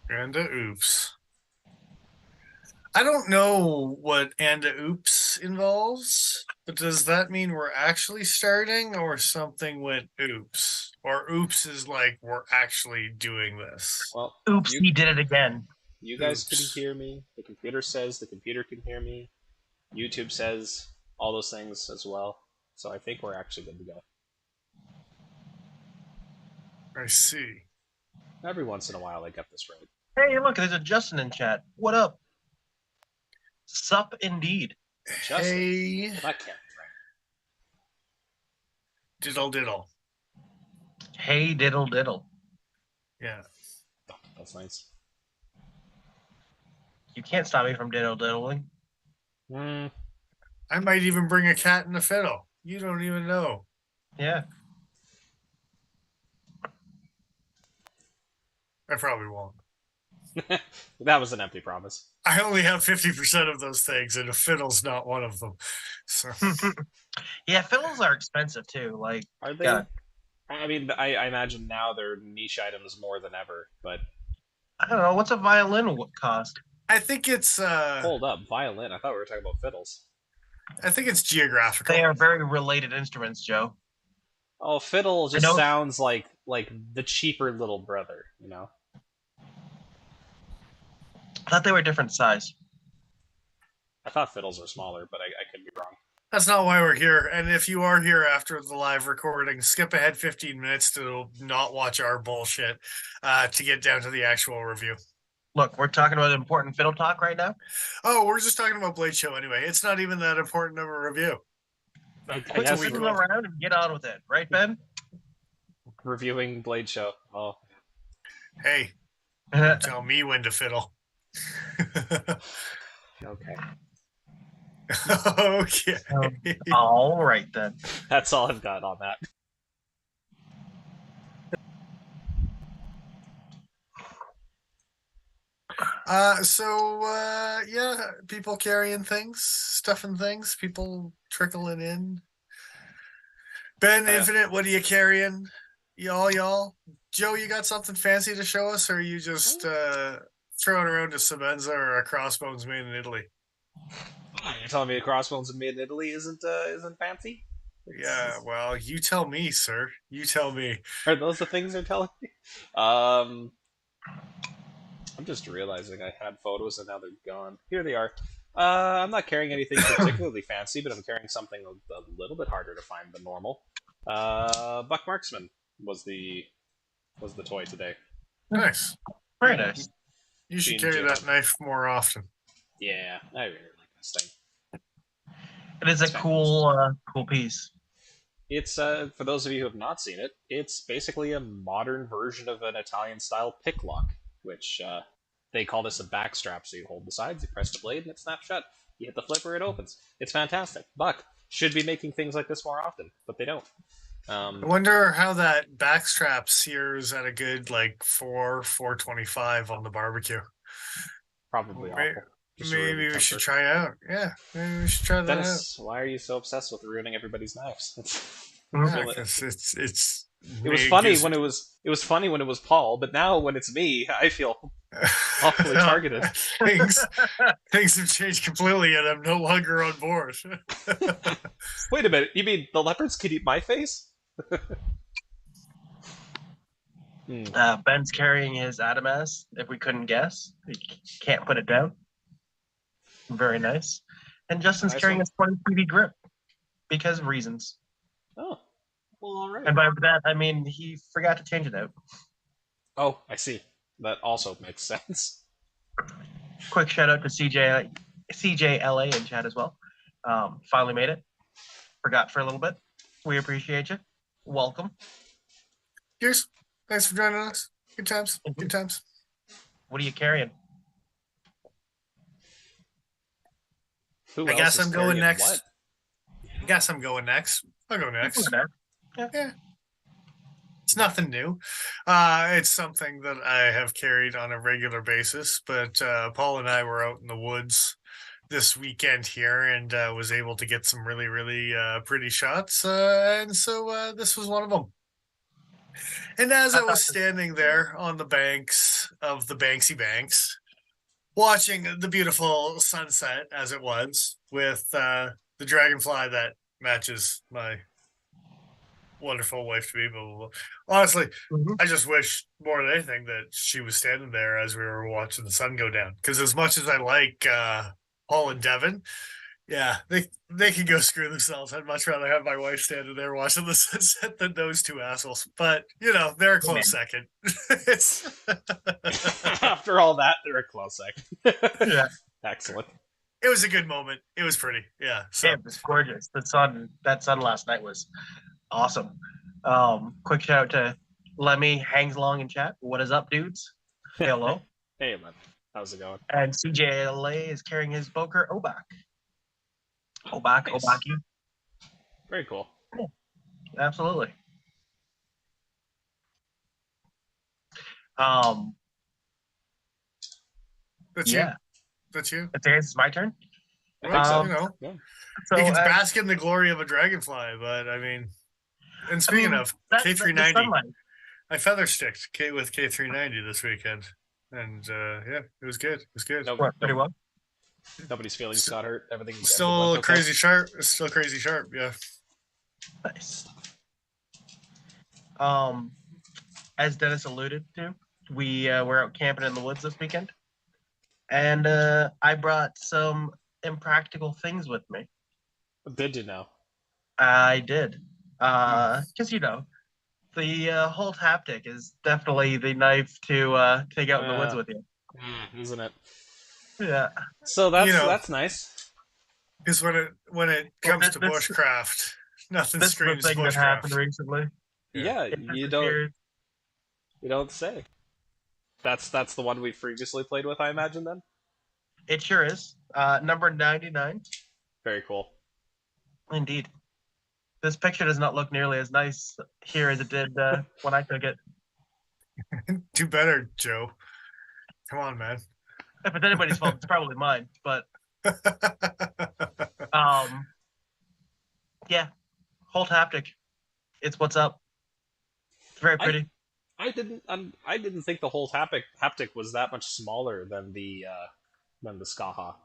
And a oops. I don't know what and a oops involves, but does that mean we're actually starting or something went oops? Or oops is like we're actually doing this. Well, Oops, you he did it again. you guys can Oops. hear me. The computer says the computer can hear me. YouTube says all those things as well. So I think we're actually good to go. I see. Every once in a while, I get this right. Hey, look, there's a Justin in chat. What up? Sup, indeed. Justin. Hey, Well, that can't be diddle diddle. Hey, diddle diddle. Yeah. right. That's nice. You can't stop me from diddle diddling. Mm, I might even bring a cat and a fiddle. You don't even know. Yeah. I probably won't. that was an empty promise. I only have 50% of those things, and a fiddle's not one of them. So Yeah, fiddles are expensive too. Like, Are God, they? I mean, I imagine now they're niche items more than ever. But I don't know. What's a violin cost? I think it's hold up, violin. I thought we were talking about fiddles. geographical. They are very related instruments, Joe. Oh, fiddle I just know. sounds like the cheaper little brother. I thought they were different size. I thought fiddles were smaller, but I could be wrong. That's not why we're here. And if you are here after the live recording, skip ahead 15 minutes to not watch our bullshit to get down to the actual review. Look, we're talking about important fiddle talk right now. Oh, we're just talking about Blade Show anyway. It's not even that important of a review. I Quit guess fiddling around and get on with it, right, Ben? reviewing Blade Show. Oh, Hey, don't tell me when to fiddle. okay. Okay. All right then. That's all I've got on that. Yeah, people carrying things, stuffing things, people trickling in. Ben Yeah. Infinite, what are you carrying? Y'all. Joe, you got something fancy to show us, or are you just throwing around a Semenza or a crossbones made in Italy? You're telling me a crossbones made in Italy isn't fancy? Yeah, well, you tell me, sir. You tell me. Are those the things they're telling me? I'm just realizing I had photos and now they're gone. Here they are. I'm not carrying anything particularly fancy, but I'm carrying something a little bit harder to find than normal. Buck Marksman was the toy today. Nice. Very nice. You should Being carry that knife more often. Yeah, I really like this thing. It is a cool piece. It's for those of you who have not seen it, it's basically a modern version of an Italian-style pick lock, which they call this a backstrap. So you hold the sides, you press the blade, and it snaps shut. You hit the flipper, it opens. It's fantastic. Buck should be making things like this more often, but they don't. I wonder how that backstrap sears at a good like 425 on the barbecue. Probably awful. Maybe we should try it out. Yeah, maybe we should try that Dennis, why are you so obsessed with ruining everybody's knives? out. Yeah, it's it was funny when it was funny when it was Paul, but now when it's me, I feel awfully targeted. things have changed completely, and I'm no longer on board. Wait a minute, you mean the leopards could eat my face? Ben's carrying his Adamas. If we couldn't guess, he can't put it down. Very nice. And Justin's carrying a 20 CD grip because of reasons. Oh, well, all right. And by that, I mean he forgot to change it out. Oh, I see. That also makes sense. Quick shout out to CJLA in chat as well. Finally made it. Forgot for a little bit. We appreciate you. Welcome. Cheers. Thanks for joining us. Good times. Good times. What are you carrying? I guess I'm going next. I guess I'm going next. I'll go next. Yeah. It's nothing new. It's something that I have carried on a regular basis, but Paul and I were out in the woods this weekend here and was able to get some really, really pretty shots. And so this was one of them. And as I was standing there on the banks, of the Banksy Banks, watching the beautiful sunset as it was with the dragonfly that matches my wonderful wife to be. Blah, blah, blah. Honestly, I just wish more than anything that she was standing there as we were watching the sun go down. Because as much as I like Paul and Devin, yeah, they can go screw themselves. I'd much rather have my wife standing there watching the sunset than those two assholes. But they're a close second. It's After all that, they're a close second. Yeah. Excellent. It was a good moment. It was pretty. Yeah. So. Yeah, it was gorgeous. That sun last night was awesome. Quick shout out to Lemmy hangs along in chat. What is up, dudes? Hello. Hey, man. How's it going? And CJLA is carrying his Boker Obak. Obaki. Very cool. Yeah, absolutely. That's yeah. you. That's you. It's my turn. I think so. Yeah. So, you can bask in the glory of a dragonfly, but I mean, and speaking of K390, I feather sticked with K390 this weekend, and yeah, it was good. It was good. Pretty well. Nobody's feelings got hurt. Everything's still crazy sharp. It's still crazy sharp. Yeah. Nice. As Dennis alluded to, we were out camping in the woods this weekend, and I brought some impractical things with me. Did you know? I did, because the Holt Haptic is definitely the knife to take out in the woods with you, isn't it? Yeah. So that's nice. Because when it comes to bushcraft, nothing screams thing bushcraft. that happened recently. Yeah, you don't say. That's the one we previously played with, I imagine. Then it sure is. Number 99. Very cool. Indeed. This picture does not look nearly as nice here as it did when I took it. Do better, Joe. Come on, man. If it's anybody's fault, it's probably mine. But yeah, Holt Haptic. It's what's up. It's very pretty. I didn't think the Holt haptic was that much smaller than the Skaha.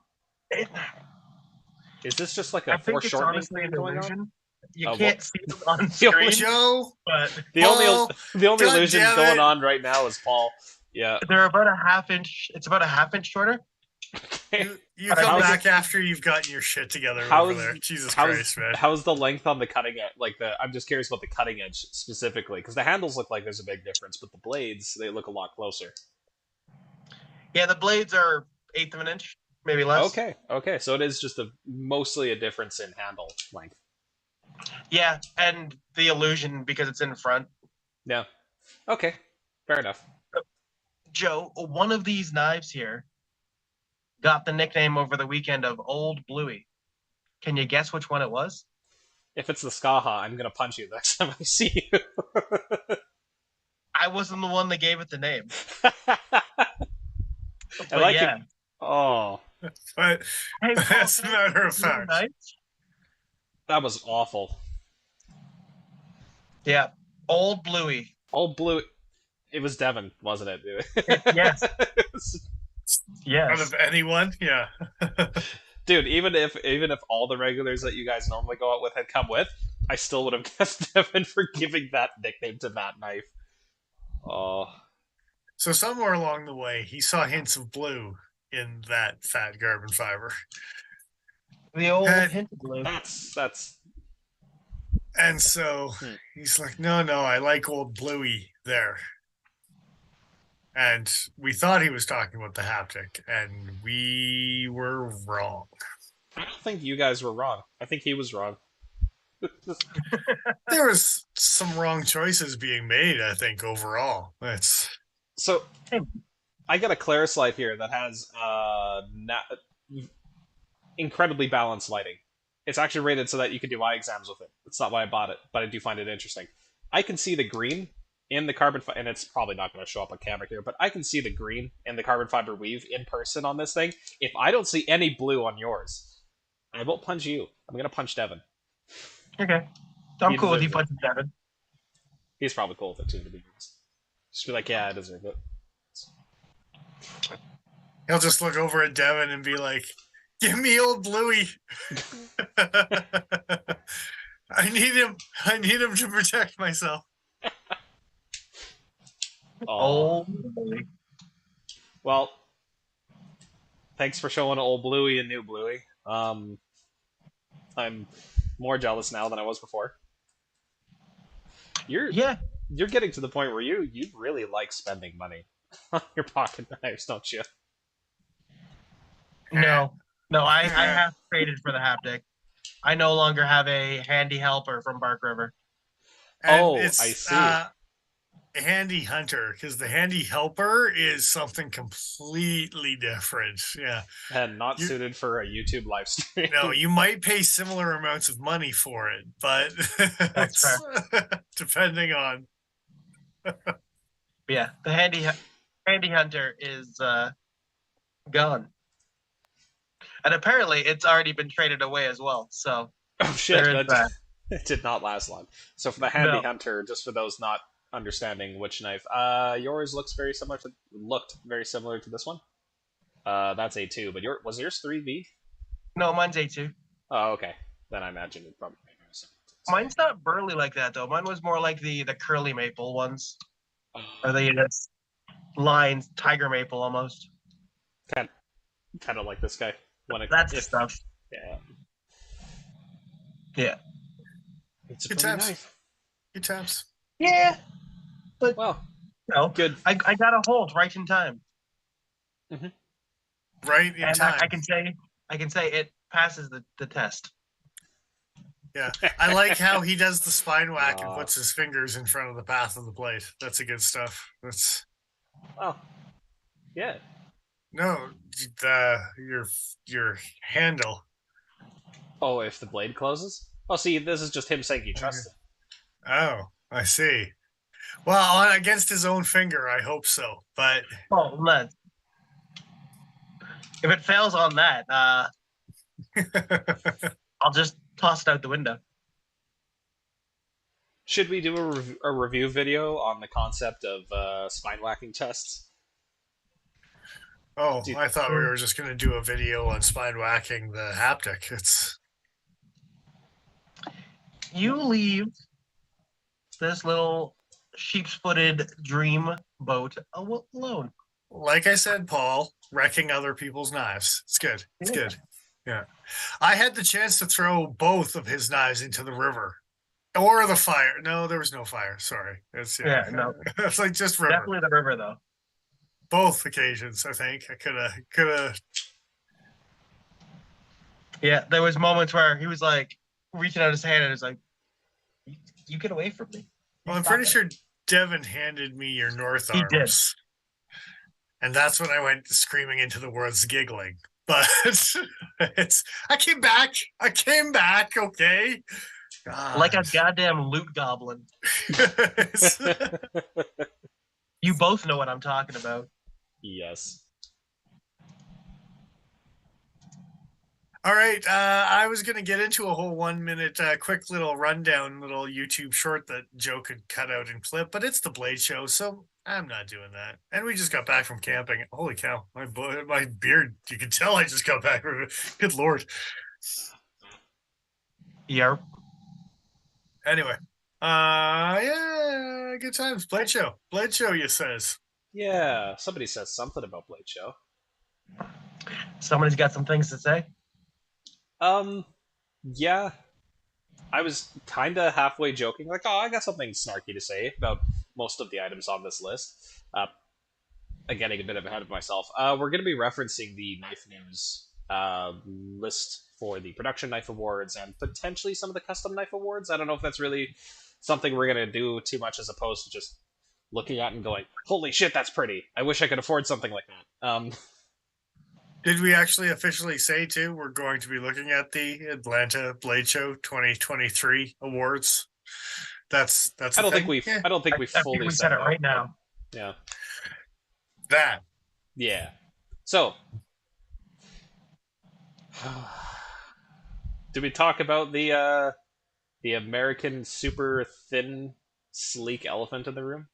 Is this just like a foreshortening thing going on? You can't see them on screen, Joe. But the only illusion going on right now is Paul. Yeah, they're about a half inch. It's about a half inch shorter. You come back after you've gotten your shit together over there. Jesus Christ, man. How's the length on the cutting edge? I'm just curious about the cutting edge specifically, because the handles look like there's a big difference, but the blades, they look a lot closer. Yeah, the blades are 1/8 of an inch, maybe less. Okay, so it is just mostly a difference in handle length. Yeah, and the illusion because it's in front. Yeah. Okay, fair enough. Joe, one of these knives here got the nickname over the weekend of Old Bluey. Can you guess which one it was? If it's the Skaha, I'm going to punch you next time I see you. I wasn't the one that gave it the name. I like it. Oh. But as a matter of fact. That was awful. Yeah. Old Bluey. Old Bluey. It was Devin, wasn't it? Yes. Yes. Out of anyone, yeah. Dude, even if all the regulars that you guys normally go out with had come with, I still would have guessed Devin for giving that nickname to that knife. Oh. So somewhere along the way, he saw hints of blue in that fat carbon fiber. The old hint of blue. That's. And so he's like, no, I like Old Bluey there. And we thought he was talking about the haptic, and we were wrong. I don't think you guys were wrong. I think he was wrong. There was some wrong choices being made, I think, overall. So, I got a Clarislite here that has incredibly balanced lighting. It's actually rated so that you can do eye exams with it. That's not why I bought it, but I do find it interesting. I can see the green in the carbon fiber, and it's probably not going to show up on camera here, but I can see the green in the carbon fiber weave in person on this thing. If I don't see any blue on yours, I won't punch you. I'm going to punch Devin. Okay. I'm cool with you punching Devin. He's probably cool with it too, to be honest. Just be like, yeah, I deserve it. He'll just look over at Devin and be like, "Give me old Bluey. I need him. I need him to protect myself." Oh, well, thanks for showing old Bluey and new Bluey. I'm more jealous now than I was before. You're yeah. you're getting to the point where you really like spending money on your pocket knives, don't you? No, no, I have traded for the haptic. I no longer have a handy helper from Bark River. And Oh, I it's see. handy hunter, because the handy helper is something completely different. Yeah, And not you suited for a YouTube live stream. no, you might pay similar amounts of money for it, but That's it's fair. depending on. Yeah, the handy hunter is gone, and apparently it's already been traded away as well. So Oh shit, there is that that. it did not last long. So for the handy No, hunter, just for those not understanding which knife, yours looked very similar to this one. That's A2, but was yours 3V? no, mine's A2. Oh, okay. Then I imagine it probably made more sense. Mine's not burly like that though. Mine was more like the curly maple ones, or the lines tiger maple almost. Kind of like this guy. That's the stuff. Yeah, Yeah. it's a Good pretty times. knife. Good times. Yeah, but Well, no, good. I got a hold right in time, Right in and time. I can say it passes the test. Yeah, I like how he does the spine whack and puts his fingers in front of the path of the blade. That's a good stuff. That's Well, yeah. no, your handle. Oh, if the blade closes? Oh, see, this is just him saying he trusts it. Oh, I see. Well, against his own finger, I hope so. But Oh, let's. If it fails on that, I'll just toss it out the window. Should we do a review video on the concept of spine whacking tests? oh, I thought we were just going to do a video on spine whacking the haptic. You leave this little sheep's-footed dream boat alone. Like I said, Paul, wrecking other people's knives. It's good. It's good. Yeah. I had the chance to throw both of his knives into the river or the fire. No, there was no fire. Sorry. No. It's like just river. Definitely the river, though. Both occasions, I think. I could have. Yeah, there was moments where he was like reaching out his hand and was like, "You get away from me." Well, I'm pretty sure Devin handed me your North He Arms. did. And that's when I went screaming into the woods, giggling. But I came back. I came back. Okay. God. Like a goddamn loot goblin. You both know what I'm talking about. Yes. All right. I was going to get into a whole 1 minute, quick little rundown, little YouTube short that Joe could cut out and clip, but it's the Blade Show, so I'm not doing that. And we just got back from camping. Holy cow. My beard, you can tell I just got back from it. Good Lord. Yep. Anyway. Yeah, good times. Blade Show. Blade Show, you says. Yeah, somebody says something about Blade Show. Somebody's got some things to say. Yeah. I was kinda halfway joking, like, oh, I got something snarky to say about most of the items on this list. Getting a bit ahead of myself. We're going to be referencing the Knife News list for the Production Knife Awards and potentially some of the Custom Knife Awards. I don't know if that's really something we're going to do too much as opposed to just looking at and going, holy shit, that's pretty. I wish I could afford something like that. Did we actually officially say, too, we're going to be looking at the Atlanta Blade Show 2023 awards? That's I don't think we fully I think we said it right now. Yeah. That. Yeah. So, did we talk about the American super thin, sleek elephant in the room?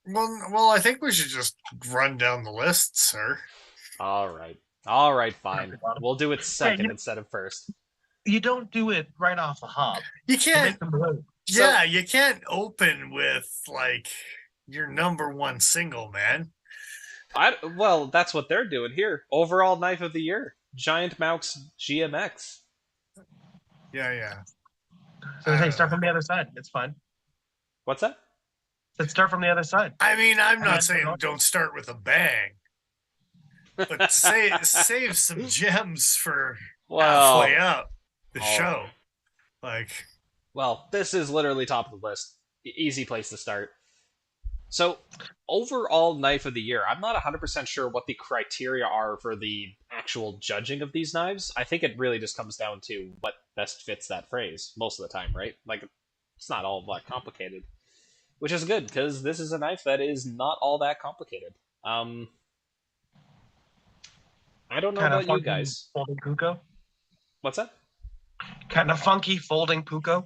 Well, I think we should just run down the list, sir. All right, fine. We'll do it second you, instead of first. you don't do it right off the hop. You You can't. make them move. Yeah, you can't open with like your number one single, man. Well, that's what they're doing here. Overall knife of the year, Giant Mouse GMX. Yeah. So hey, start from the other side. It's fine. What's that? Let's start from the other side. I mean, I'm not then- saying don't start with a bang, but save some gems for halfway up the show. Like, well, this is literally top of the list. Easy place to start. So, overall knife of the year, I'm not 100% sure what the criteria are for the actual judging of these knives. I think it really just comes down to what best fits that phrase most of the time, right? Like, it's not all that complicated. Which is good, because this is a knife that is not all that complicated. I don't know about you guys. Folding puko. What's that? Kind of funky folding puko.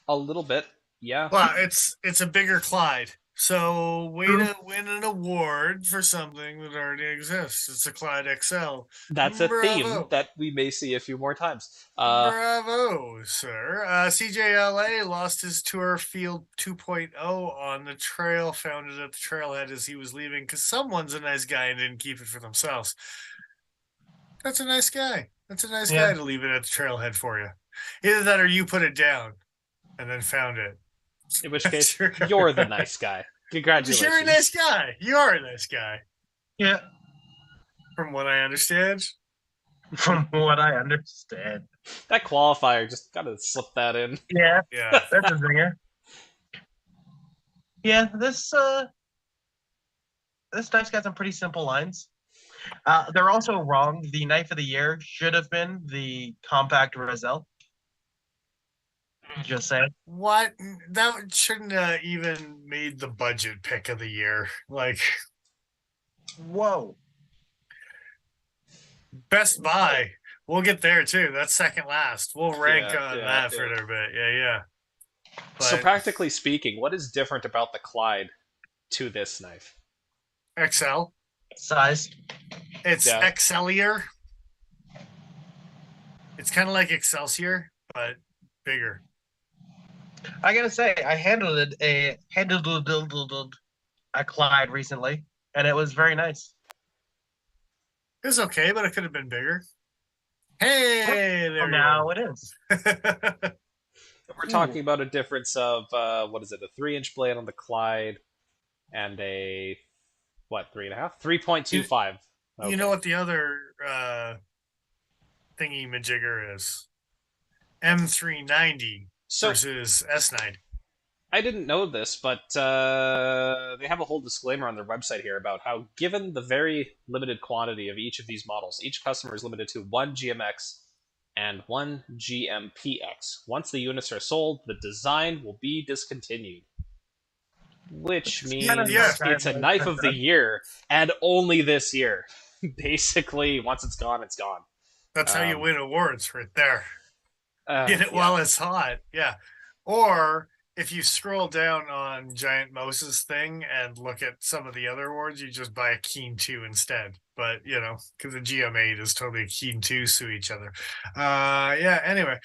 A little bit, yeah. well, it's a bigger Clyde. So way to win an award for something that already exists. It's a Clyde XL. That's a theme Bravo. that we may see a few more times. Bravo, sir. CJLA lost his Tour Field 2.0 on the trail, found it at the trailhead as he was leaving because someone's a nice guy and didn't keep it for themselves. That's a nice guy. That's a nice guy to leave it at the trailhead for you. Either that or you put it down and then found it. In which case, you're the nice guy. Congratulations. You're a nice guy. You are a nice guy. Yeah. From what I understand. From what I understand. That qualifier, just gotta slip that in. Yeah. Yeah. That's a zinger. Yeah, this knife's got some pretty simple lines. They're also wrong. The knife of the year should have been the compact Roselle. Just saying. What? That shouldn't have even made the budget pick of the year. Like, whoa. Best Buy. We'll get there too. That's second last. We'll rank on that for a little bit. Yeah. But, so practically speaking, what is different about the Clyde to this knife? XL. Size. It's Excellier. It's kind of like Excelsior, but bigger. I gotta say, I handled a Clyde recently, and it was very nice. It was okay, but it could have been bigger. Hey, there we now go. It is. We're talking about a difference of what is it? A 3-inch blade on the Clyde, and a 3.5, 3.25. You know what the other thingy majigger is? M390 versus S90. I didn't know this, but they have a whole disclaimer on their website here about how, given the very limited quantity of each of these models, each customer is limited to one GMX and one GMPX. Once the units are sold, the design will be discontinued. Which means it's a knife of the year, and only this year. Basically, once it's gone, it's gone. That's how you win awards right there. Get it while it's hot. Yeah. Or if you scroll down on Giant Mouse's thing and look at some of the other awards, you just buy a Keen 2 instead. But, because the GM8 is totally a Keen 2 sue each other. Anyway.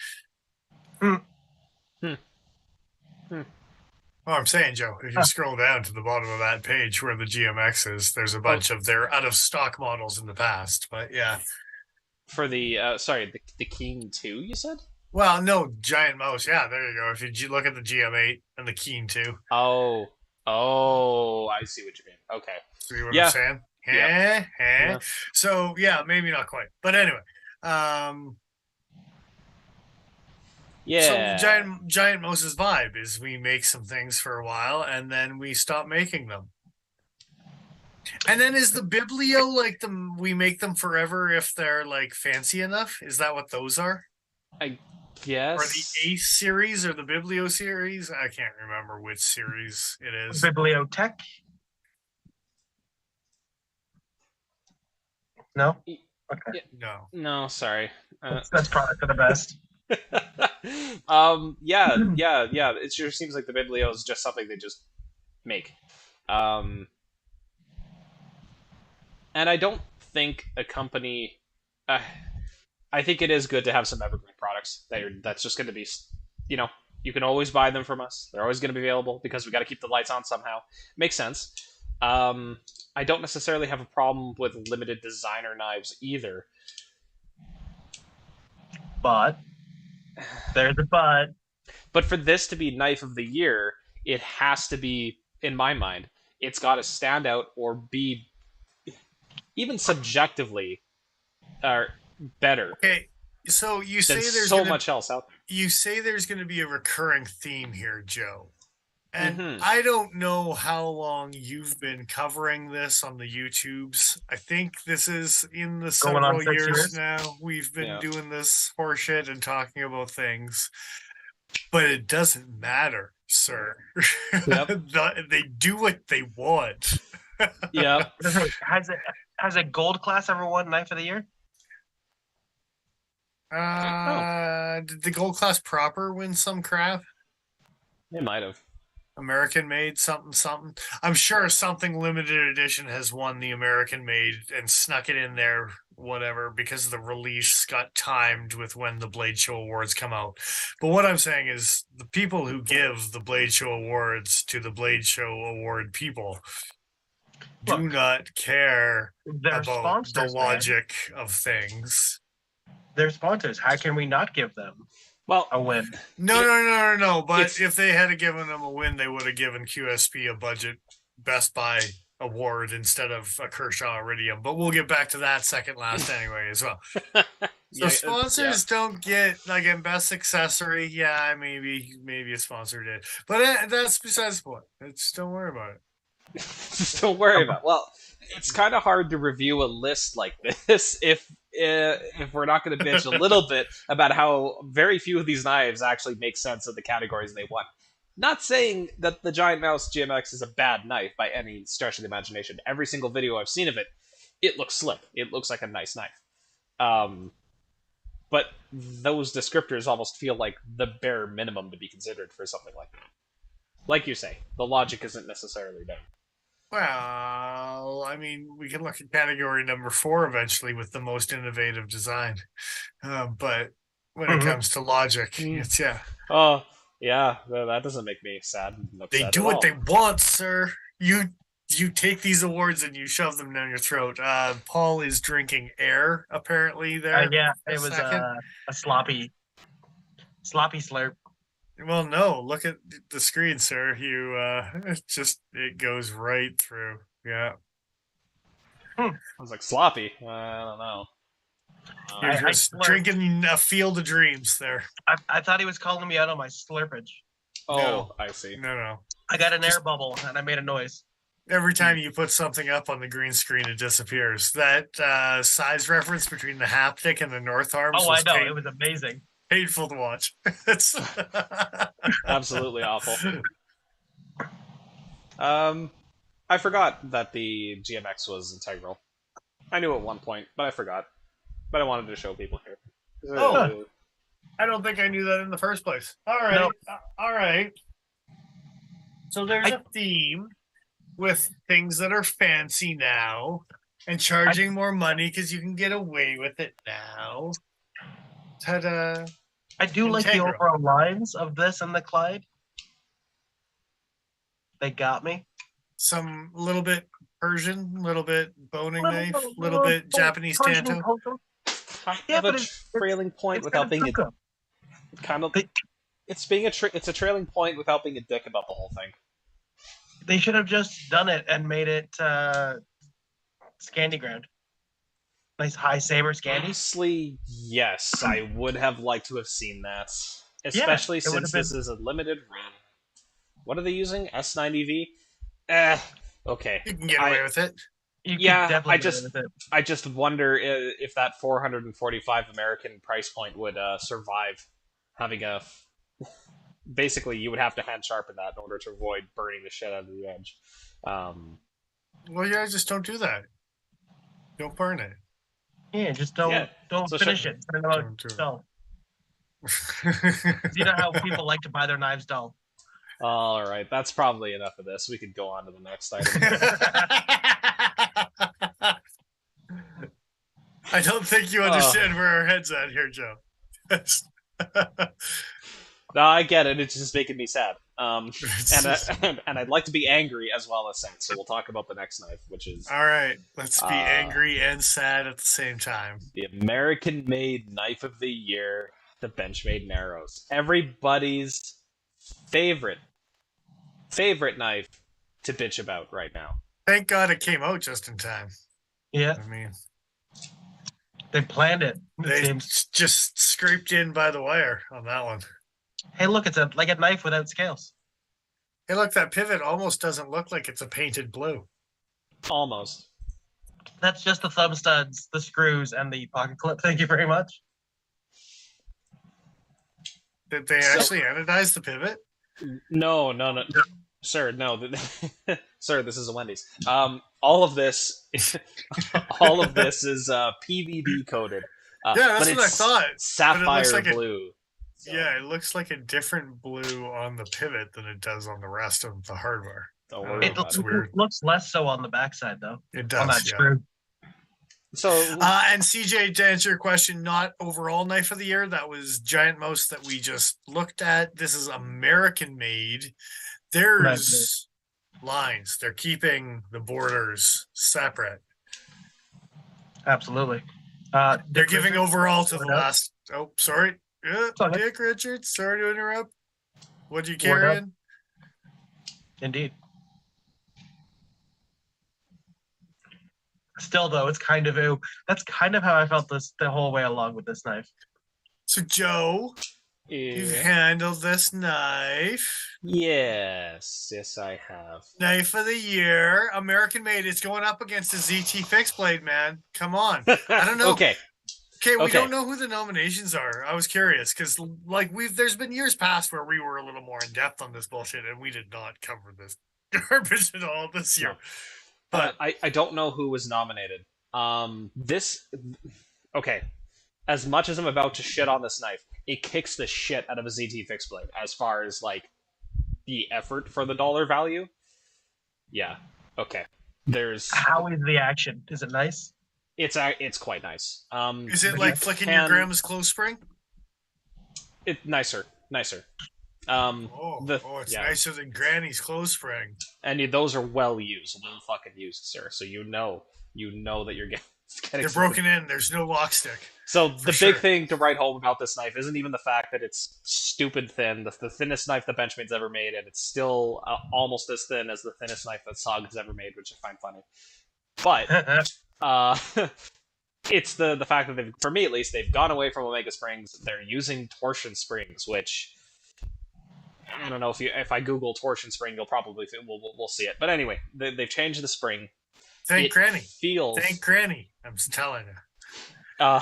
Oh, I'm saying, Joe, if you scroll down to the bottom of that page where the GMX is, there's a bunch of their out-of-stock models in the past. But, yeah. For the, the Keen 2, you said? Well, no, Giant Mouse. Yeah, there you go. If you look at the GM8 and the Keen 2. Oh, I see what you mean. Okay. See what I'm saying? Yeah. So, maybe not quite. But anyway. So Giant Mouse's vibe is we make some things for a while and then we stop making them. And then is the Biblio like we make them forever if they're like fancy enough? Is that what those are? I guess. Or the Ace series or the Biblio series? I can't remember which series it is. Bibliotech? No? Okay. No, sorry. That's probably for the best. It sure seems like the Biblio is just something they just make. Um, and I don't think a company. I think it is good to have some evergreen products that's just going to be, you know, you can always buy them from us. They're always going to be available because we got to keep the lights on somehow. Makes sense. I don't necessarily have a problem with limited designer knives either. But there's a but. But for this to be knife of the year, it has to be, in my mind, it's got to stand out or be even subjectively better. Okay, so you say there's so much else out there. You say there's going to be a recurring theme here, Joe. And Mhm. I don't know how long you've been covering this on the YouTubes. I think this is in the Going on several 6 years. now. We've been Yeah. doing this horseshit and talking about things. But it doesn't matter, sir. Yep. They do what they want. Yep. Has a gold class ever won knife of the year? Did the gold class proper win some crap? It might have. American made something. I'm sure something limited edition has won the American made and snuck it in there, whatever, because the release got timed with when the Blade Show Awards come out. But what I'm saying is the people who give the Blade Show Awards to the Blade Show Award people do not care about the logic of things. They're sponsors. How can we not give them a win? No. But if they had given them a win, they would have given QSP a budget Best Buy award instead of a Kershaw Iridium. But we'll get back to that second last anyway as well. So sponsors don't get like a best accessory. Yeah, maybe a sponsor did, but that's besides the point. Don't worry about it. Just don't worry about it. Well, it's kind of hard to review a list like this if we're not going to bitch a little bit about how very few of these knives actually make sense of the categories they want. Not saying that the Giant Mouse GMX is a bad knife by any stretch of the imagination. Every single video I've seen of it, it looks slick. It looks like a nice knife. But those descriptors almost feel like the bare minimum to be considered for something like that. Like you say, the logic isn't necessarily there. Well, I mean, we can look at category number 4 eventually with the most innovative design. But when it comes to logic, it's Oh, yeah, that doesn't make me sad. They do what they want, sir. You take these awards and you shove them down your throat. Paul is drinking air, apparently, there. Yeah, it was a sloppy slurp. Well, no, look at the screen, sir. It goes right through. Yeah. I was like, sloppy? I don't know. You're just drinking a field of dreams there. I thought he was calling me out on my slurpage. Oh, No. I see. No. I got an air bubble and I made a noise. Every time you put something up on the green screen, it disappears. That size reference between the haptic and the North Arms I know. It was amazing. Painful to watch. It's absolutely awful. I forgot that the GMX was integral. I knew at one point, but I forgot. But I wanted to show people here. Oh, I don't think I knew that in the first place. All right. No. All right. So there's a theme with things that are fancy now and charging more money because you can get away with it now. Ta-da. I do like the overall lines of this and the Clyde. They got me. Some little bit Persian, little bit boning knife, little bit Japanese tanto. Yeah, but it's trailing point without being a kind of. It's a trailing point without being a dick about the whole thing. They should have just done it and made it Scandi ground. Nice high saber Scandi. Honestly, yes, I would have liked to have seen that, especially since this is a limited run. What are they using? S90V? Okay. You can get away with it. I just wonder if that 445 American price point would survive having a. Basically, you would have to hand sharpen that in order to avoid burning the shit out of the edge. Well, yeah, just don't do that. Don't burn it. Yeah, just don't finish it. Don't. You know how people like to buy their knives dull. All right, that's probably enough of this. We could go on to the next item. I don't think you understand where our head's at here, Joe. No, I get it. It's just making me sad. It's just- And I'd like to be angry as well as sad. So we'll talk about the next knife, which is All right, let's be angry and sad at the same time. the American-made knife of the year, the Benchmade Narrows. Everybody's favorite knife to bitch about right now. Thank God it came out just in time. Yeah, I mean, they planned it. they seems. just scraped in by the wire on that one. Hey, look, it's like a knife without scales. Hey, look, that pivot almost doesn't look like it's a painted blue. Almost. That's just the thumb studs, the screws, and the pocket clip. Thank you very much. Did they actually anodize the pivot? No. Sir, no. Sir, this is a Wendy's. All of this is PVD coated. Yeah, that's but what I it's thought. Sapphire like blue. So, yeah, it looks like a different blue on the pivot than it does on the rest of the hardware. don't worry It about it. weird. looks less so on the backside, though. It On that does, yeah. screw. So And CJ, to answer your question, not overall knife of the year. That was Giant Mouse that we just looked at. This is American made. There's lines. They're keeping the borders separate. Absolutely. They're giving Richards, overall to the Word up. last. Oh, sorry. Okay. Dick Richards. Sorry to interrupt. What you Word carrying? up. Indeed. Still, though, it's kind of that's kind of how I felt this the whole way along with this knife. So, Joe, you've yeah. handled this knife. Yes, I have. Knife of the year, American made. It's going up against the ZT fixed blade, man. Come on. I don't know. Okay. Okay, we Okay. don't know who the nominations are. I was curious because, like, there's been years past where we were a little more in depth on this bullshit, and we did not cover this garbage at all this year. No. But I don't know who was nominated. Okay. As much as I'm about to shit on this knife, it kicks the shit out of a ZT fixed blade as far as like the effort for the dollar value. Yeah. Okay. There's How is the action? Is it nice? it's quite nice. is it but like you flicking can- your grandma's clothes spring? nicer. It's yeah. nicer than Granny's clothes spring. And those are well used, well fucking used, sir. So you know that you're getting. They're broken in. There's no lock stick. So the sure. big thing to write home about this knife isn't even the fact that it's stupid thin, the thinnest knife that Benchmade's ever made, and it's still almost as thin as the thinnest knife that Sog has ever made, which I find funny. But it's the fact that for me at least, they've gone away from Omega springs. They're using torsion springs, which I don't know if I Google torsion spring, you'll probably we'll see it. But anyway, they've changed the spring. Thank Granny. Feels Thank Granny. I'm telling you.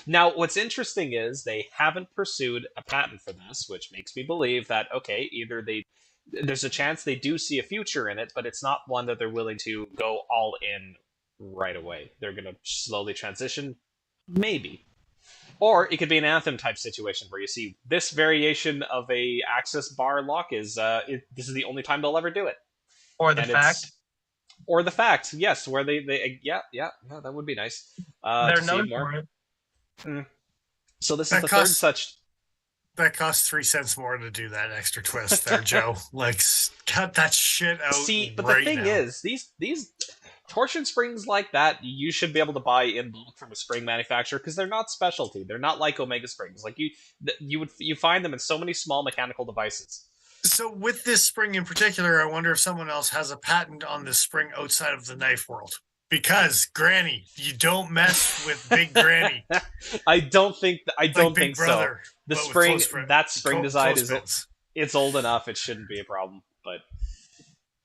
Now, what's interesting is they haven't pursued a patent for this, which makes me believe that, okay, either there's a chance they do see a future in it, but it's not one that they're willing to go all in right away. They're going to slowly transition, maybe. Or it could be an Anthem type situation where you see this variation of a Axis bar lock is this is the only time they'll ever do it. Or the fact. Or the fact, yes, where they that would be nice. They're known for it. So this is the third such. That costs 3 cents more to do that extra twist there, Joe. Like, cut that shit out. See, but right the thing now. is, these torsion springs like that, you should be able to buy in bulk from a spring manufacturer because they're not specialty. They're not like Omega springs. Like you find them in so many small mechanical devices. So with this spring in particular, I wonder if someone else has a patent on this spring outside of the knife world. Because Granny, you don't mess with Big Granny. I don't think Big think Brother, so. The but spring, that spring design it's old enough. It shouldn't be a problem. But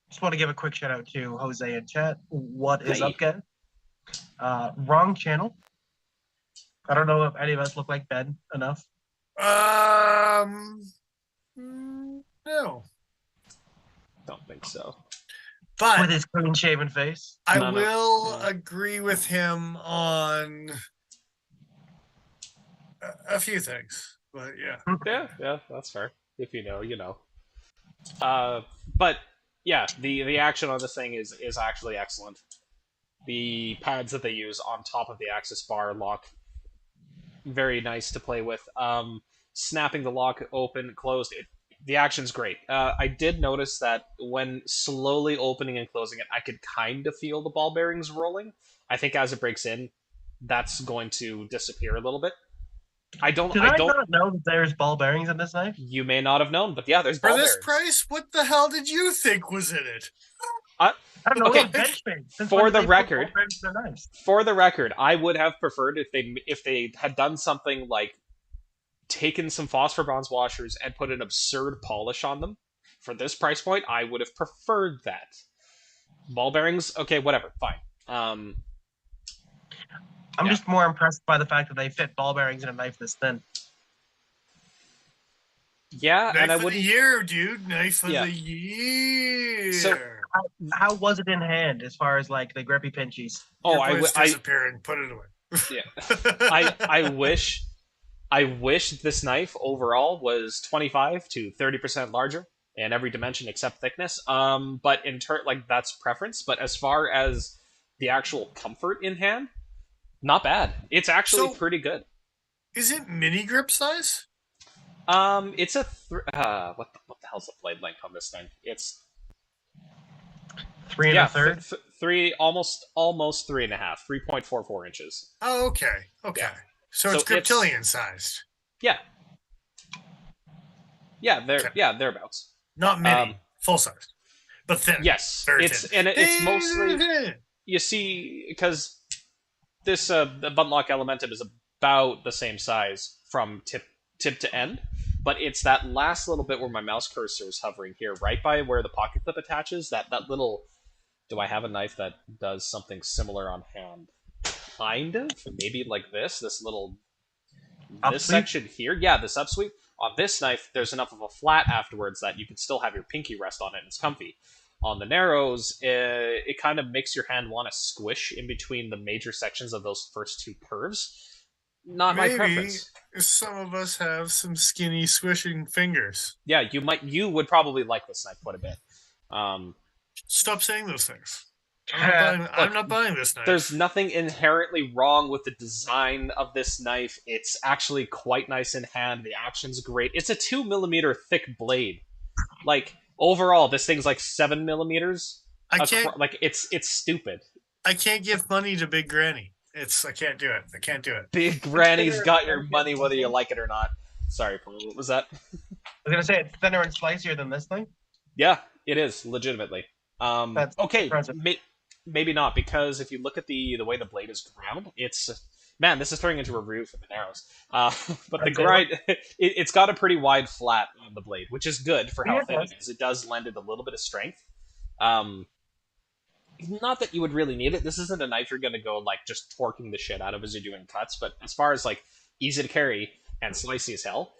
just want to give a quick shout out to Jose in chat. What is Hey. up, guys? Wrong channel. I don't know if any of us look like Ben enough. No. don't think so. But With his clean shaven face. I No. will agree with him on a few things. But yeah. Yeah, that's fair. If you know, you know. But yeah, the action on this thing is actually excellent. The pads that they use on top of the Axis bar lock very nice to play with. Snapping the lock open, closed, the action's great. I did notice that when slowly opening and closing it, I could kind of feel the ball bearings rolling. I think as it breaks in, that's going to disappear a little bit. I don't not know that there's ball bearings in this knife? You may not have known, but yeah, there's For ball this bearings. price, what the hell did you think was in it? I don't know. Okay, For the record, I would have preferred if they had done something like taken some phosphor bronze washers and put an absurd polish on them. For this price point, I would have preferred that. Ball bearings, okay, whatever, fine. I'm just more impressed by the fact that they fit ball bearings in a knife this thin. Yeah, knife and I of wouldn't. The year, dude. Knife of the year. So how was it in hand as far as like the grippy pinchies? Oh, I disappearing. Put it away. Yeah, I wish this knife overall was 25 to 30% larger in every dimension except thickness. But in turn, like that's preference. But as far as the actual comfort in hand, not bad. It's actually pretty good. Is it mini grip size? It's a what the hell's the blade length on this thing? It's 3 1/3. Three almost 3.5, 3.44 inches. Oh, okay. Yeah. So it's griptilian sized. Yeah. Yeah, thereabouts. Not mini, full size, but thin. Yes, it's mostly you see because this the bunt lock Elementum is about the same size from tip to end, but it's that last little bit where my mouse cursor is hovering here, right by where the pocket clip attaches. That little. Do I have a knife that does something similar on hand? Kind of, maybe like this little section here. Yeah, this upsweep. On this knife, there's enough of a flat afterwards that you can still have your pinky rest on it and it's comfy. On the narrows, it kind of makes your hand want to squish in between the major sections of those first two curves. Not my preference. Some of us have some skinny, swishing fingers. Yeah, you would probably like this knife quite a bit. Stop saying those things. I'm not buying this knife. There's nothing inherently wrong with the design of this knife. It's actually quite nice in hand. The action's great. It's a 2mm thick blade. Like overall, this thing's like 7mm. It's stupid. I can't give money to Big Granny. I can't do it. I can't do it. Big Granny's got your money whether you like it or not. Sorry, what was that? I was gonna say it's thinner and spicier than this thing. Yeah, it is legitimately. Okay, maybe not, because if you look at the way the blade is ground, it's this is turning into a review for the narrows. But the grind, it's got a pretty wide flat on the blade, which is good for how thin it is. It does lend it a little bit of strength. Not that you would really need it. This isn't a knife you're going to go like just torquing the shit out of as you're doing cuts, but as far as like easy to carry and slicey as hell,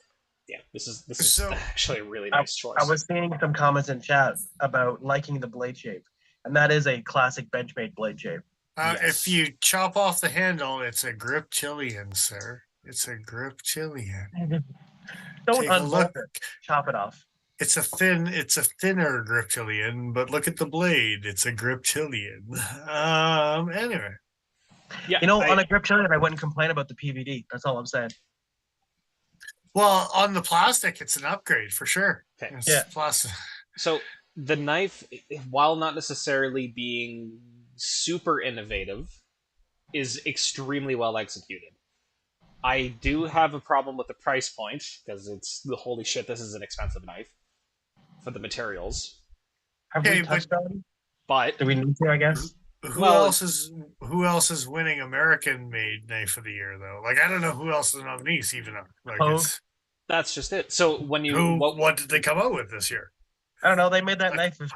yeah, this is actually a really nice choice. I was seeing some comments in chat about liking the blade shape, and that is a classic Benchmade blade shape. Yes. If you chop off the handle, it's a griptilian, sir. It's a griptilian. Don't unlock it. Chop it off. It's a thinner griptilian, but look at the blade. It's a griptilian. Anyway. Yeah, on a griptilian, I wouldn't complain about the PVD. That's all I'm saying. Well, on the plastic, it's an upgrade for sure. Okay. Plastic. So the knife, while not necessarily being super innovative, is extremely well executed. I do have a problem with the price point, because holy shit, this is an expensive knife for the materials. Have we touched on? But do we need to, I guess? Who else is winning American-made knife of the year though? Like I don't know who else is nominees even. That's just it. So when you what did they come out with this year? I don't know. They made that knife with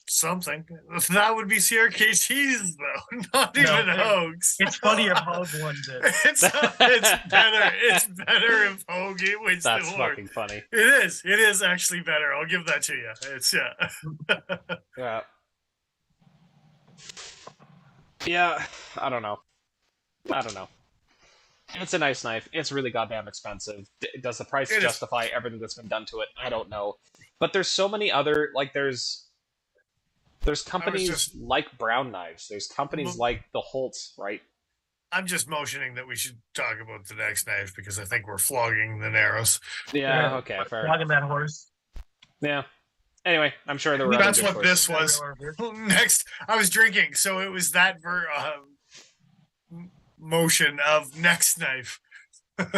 something. That would be CRKT's though, not even Hogue's. It's funny if Hogue won it. It's better. It's better if Hogue wins the award. That's fucking funny. It is. It is actually better. I'll give that to you. It's yeah. Yeah, I don't know. It's a nice knife. It's really goddamn expensive. Does the price justify everything that's been done to it? I don't know. But there's so many other there's companies like Brown Knives. There's companies like the Holtz, right? I'm just motioning that we should talk about the next knife because I think we're flogging the narrows. Yeah, okay, fair. Flogging that horse. Yeah. Anyway, I'm sure there were That's other what this was. Next, I was drinking, so it was that motion of next knife.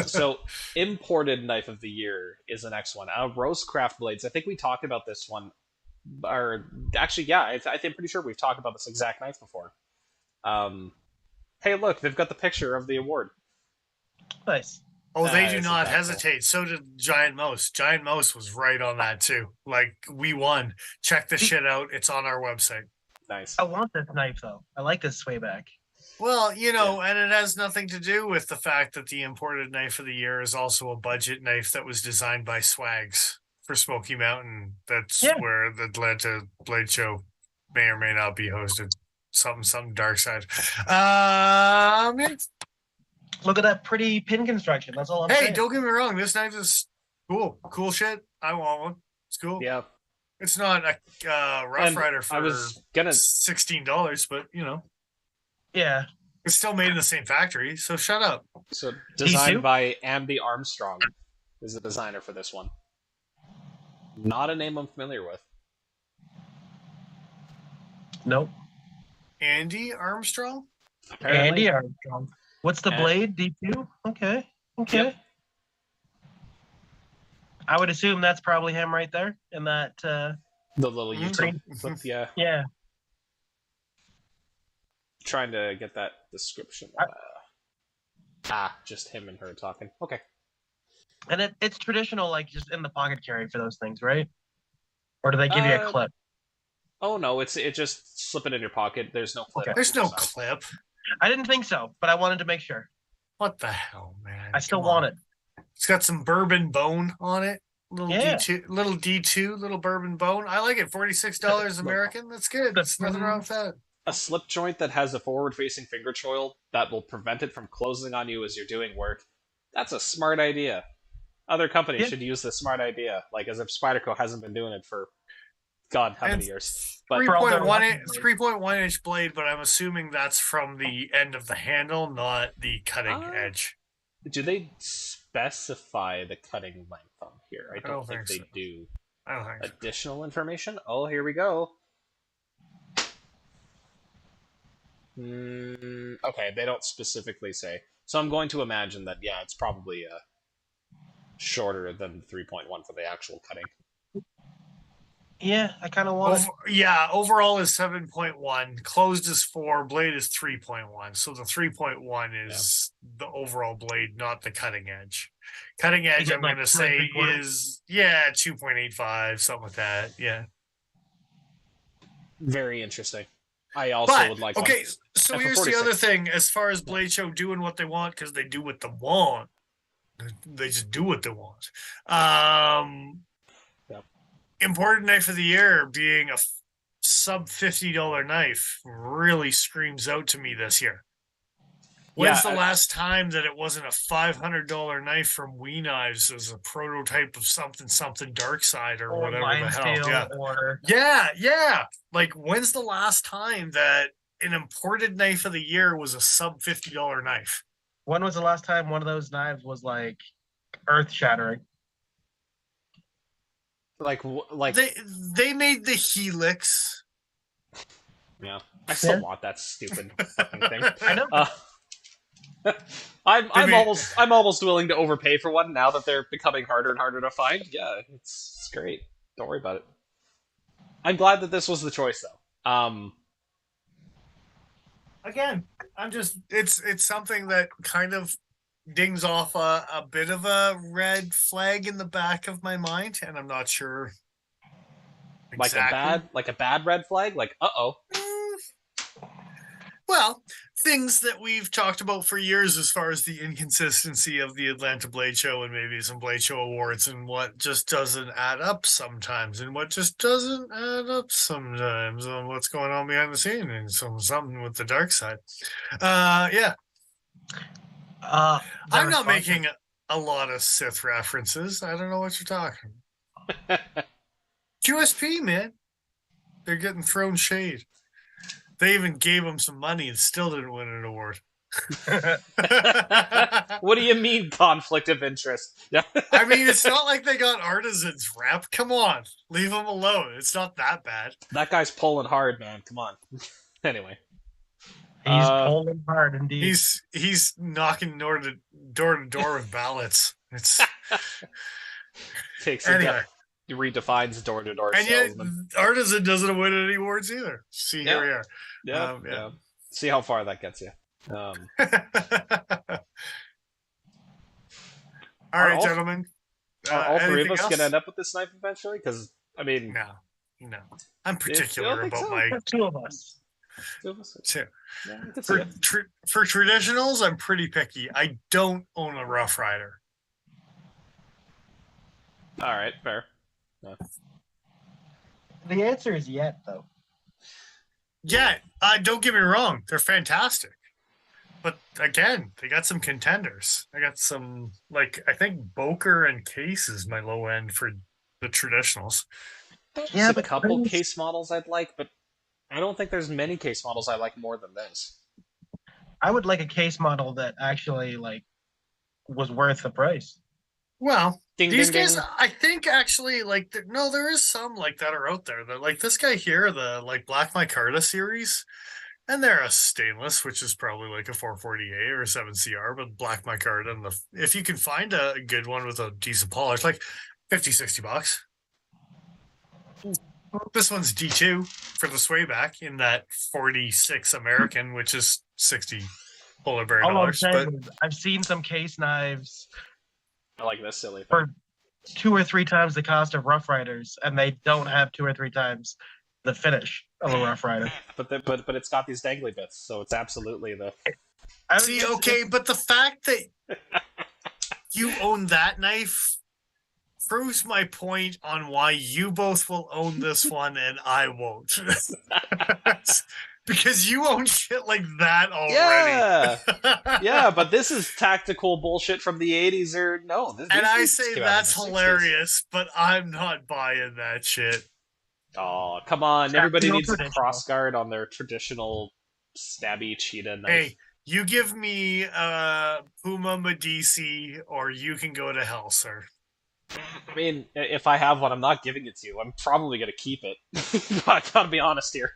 So, imported knife of the year is the next one. Roastcraft blades. I think we talked about this one, or actually, yeah, I'm pretty sure we've talked about this exact knife before. Hey, look, they've got the picture of the award. Nice. Oh, they do not hesitate. So did Giant Mouse. Giant Mouse was right on that too. Like, we won. Check the shit out. It's on our website. Nice. I want this knife though. I like this swayback. Well, and it has nothing to do with the fact that the imported knife of the year is also a budget knife that was designed by Swags for Smoky Mountain. That's where the Atlanta Blade Show may or may not be hosted. Something dark side. Look at that pretty pin construction. That's all I'm saying. Hey, don't get me wrong. This knife is cool. Cool shit. I want one. It's cool. Yeah. It's not a Rough Rider for $16, but Yeah. It's still made in the same factory, so shut up. So designed by Amby Armstrong is the designer for this one. Not a name I'm familiar with. Nope. Andy Armstrong? Apparently. Andy Armstrong. What's the blade? D2? Okay. Yep. I would assume that's probably him right there in that the little YouTube clip, yeah. Yeah. Trying to get that description. Just him and her talking. Okay. And it's traditional, like just in the pocket carry for those things, right? Or do they give you a clip? Oh no, it just slip it in your pocket. There's no clip. Okay. There's no clip. I didn't think so, but I wanted to make sure. What the hell, man? I still want it. It's got some bourbon bone on it. Little D2, little bourbon bone. I like it. $46 American. That's good. There's nothing wrong with that. A slip joint that has a forward-facing finger choil that will prevent it from closing on you as you're doing work. That's a smart idea. Other companies should use this smart idea, like as if Spyderco hasn't been doing it for God, how many years? But 3.1 inch blade, but I'm assuming that's from the end of the handle, not the cutting edge. Do they specify the cutting length on here? I don't think they do. I don't think additional information? Oh, here we go. Okay, they don't specifically say. So I'm going to imagine that, yeah, it's probably shorter than 3.1 for the actual cutting. Yeah, I kind of want overall is 7.1. Closed is 4. Blade is 3.1. So the 3.1 is the overall blade, not the cutting edge. Cutting edge, I'm going to say, is 2.85, something like that. Yeah. Very interesting. I also would like. Okay, so here's the other thing. As far as Blade Show doing what they want, because they do what they want. They just do what they want. Imported knife of the year being a sub $50 knife really screams out to me this year. When's the last time that it wasn't a $500 knife from We Knives as a prototype of something dark side or whatever the hell? Yeah. Like, when's the last time that an imported knife of the year was a sub $50 knife? When was the last time one of those knives was like earth shattering? Like they made the Helix. Yeah, I still want that stupid fucking thing. I know. I'm almost willing to overpay for one now that they're becoming harder and harder to find. Yeah, it's great. Don't worry about it. I'm glad that this was the choice though. Again, it's something that kind of dings off a bit of a red flag in the back of my mind, and I'm not sure exactly. Like a bad red flag, like well, things that we've talked about for years as far as the inconsistency of the Atlanta Blade Show and maybe some Blade Show awards and what just doesn't add up sometimes and what just doesn't add up sometimes on what's going on behind the scene and something with the dark side. I'm not making a lot of Sith references. I don't know what you're talking about. QSP, man. They're getting thrown shade. They even gave him some money and still didn't win an award. What do you mean conflict of interest? I mean, it's not like they got Artisan's rep. Come on, leave them alone. It's not that bad. That guy's pulling hard, man. Come on. Anyway, he's pulling hard indeed. He's knocking door to door with ballots. It's takes anyway. He redefines door to door. And yet, Artisan doesn't win any awards either. See, here we are. Yeah. See how far that gets you. All right, gentlemen. Are all three of us else? going to end up with this knife eventually? Because, I mean... No. I'm particular about so? my... Two of us. Two. Yeah, for traditionals, I'm pretty picky. I don't own a Rough Rider. All right, fair. No. The answer is yet, though. Yeah, don't get me wrong. They're fantastic. But again, they got some contenders. I got some, I think Boker and Case is my low end for the traditionals. There's a couple case models I'd like, but I don't think there's many case models I like more than this. I would like a case model that actually, was worth the price. Well, these guys, I think actually, no, there is some that are out there. That this guy here, the Black Micarta series, and they're a stainless, which is probably a 440A or a 7CR, but Black Micarta, and if you can find a good one with a decent polish, $50, $60. This one's D2 for the swayback in that 46 American, which is $60 polar bear dollars. But I've seen some case knives. I like this silly thing. For 2 or 3 times the cost of Rough Riders, and they don't have 2 or 3 times the finish of a Rough Rider. But it's got these dangly bits, so it's absolutely the... See, okay, but the fact that you own that knife proves my point on why you both will own this one and I won't. Because you own shit like that already. Yeah, but this is tactical bullshit from the 80s or no. And I say that's hilarious, but I'm not buying that shit. Oh, come on. Everybody needs a crossguard on their traditional stabby cheetah knife. Hey, you give me Puma Medici or you can go to hell, sir. I mean, if I have one, I'm not giving it to you. I'm probably going to keep it. I gotta be honest here.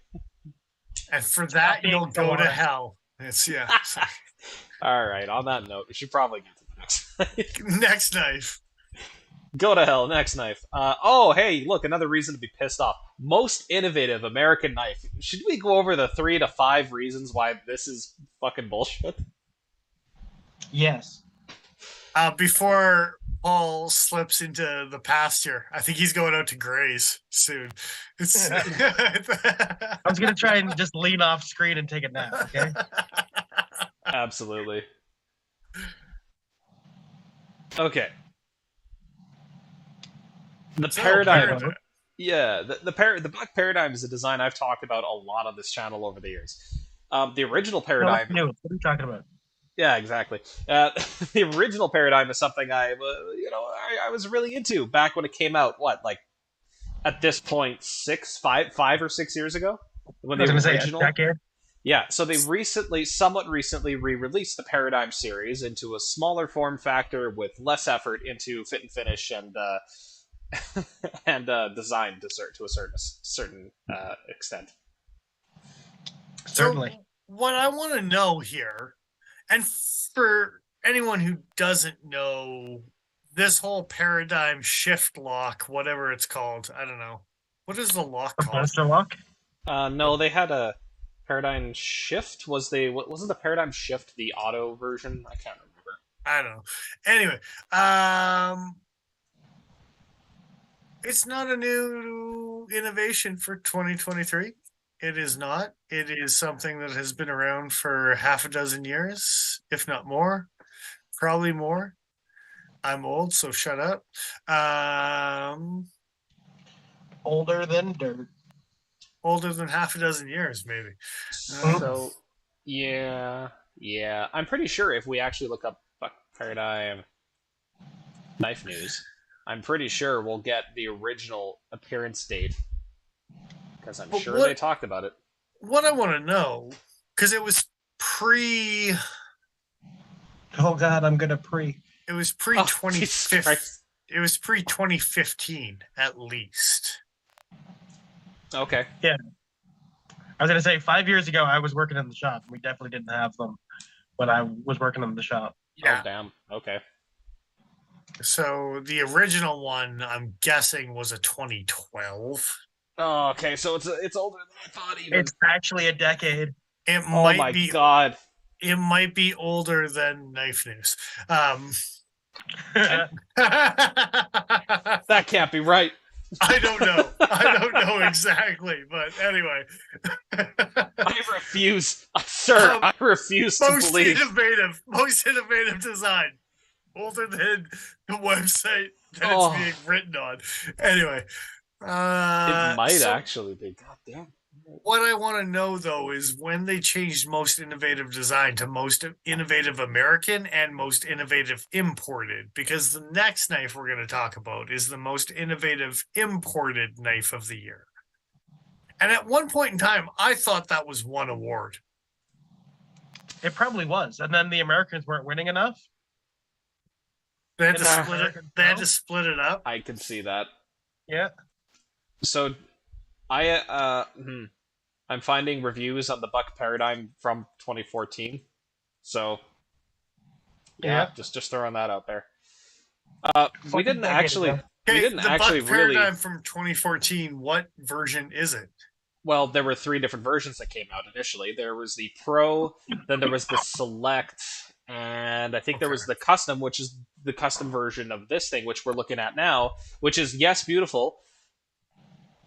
And for that, you'll go to hell. It's, yeah. All right, on that note, we should probably get to the next knife. Next knife. Go to hell, next knife. Oh, hey, look, another reason to be pissed off. Most innovative American knife. Should we go over the 3 to 5 reasons why this is fucking bullshit? Yes. Before Paul slips into the pasture, I think he's going out to graze soon. I was going to try and just lean off screen and take a nap, okay? Absolutely. Okay. The paradigm. Yeah, the Black Paradigm is a design I've talked about a lot on this channel over the years. The original paradigm. No, what are you talking about? Yeah, exactly. The original paradigm is something I was really into back when it came out. What, at this point, 5 or 6 years ago, when the original. Yeah, so they somewhat recently re-released the Paradigm series into a smaller form factor with less effort into fit and finish and design to a certain extent. Certainly. So what I want to know here, and for anyone who doesn't know, this whole paradigm shift lock, whatever it's called, I don't know. What is the lock called? Master lock? No, they had a paradigm shift. Wasn't the paradigm shift the auto version? I can't remember. I don't know. Anyway, it's not a new innovation for 2023. It is not. It is something that has been around for half a dozen years, if not more. Probably more. I'm old, so shut up. Older than dirt. Older than half a dozen years, maybe. So, yeah. Yeah, I'm pretty sure if we actually look up Buck Paradigm knife news, I'm pretty sure we'll get the original appearance date because I'm But sure they talked about it. what I want to know, because it was pre Oh God, I'm gonna pre. it was pre Oh, Jesus 2015. Christ. It was pre 2015 at least. Okay. Yeah. I was gonna say 5 years ago I was working in the shop. We definitely didn't have them when I was working in the shop. Oh, damn. Okay. So the original one, I'm guessing, was a 2012. Oh, okay, so it's older than I thought even. It's actually a decade. It Oh might my be. god. It might be older than Knife News. That can't be right. I don't know. I don't know exactly, but anyway. I refuse, sir. I refuse to believe. Most innovative design, older than the website that it's being written on. Anyway, it might actually be. God damn. What I want to know though is when they changed most innovative design to most innovative American and most innovative imported, because the next knife we're going to talk about is the most innovative imported knife of the year. And at one point in time, I thought that was one award. It probably was, and then the Americans weren't winning enough. They had to split it. They had to split it up. I can see that. Yeah. So, I'm finding reviews on the Buck Paradigm from 2014. So, yeah. just throwing that out there. We didn't actually. Okay, we didn't the actually Buck really. Paradigm from 2014. What version is it? Well, there were 3 different versions that came out initially. There was the Pro, then there was the Select, and I think there was the Custom, which is the custom version of this thing, which we're looking at now, which is, yes, beautiful.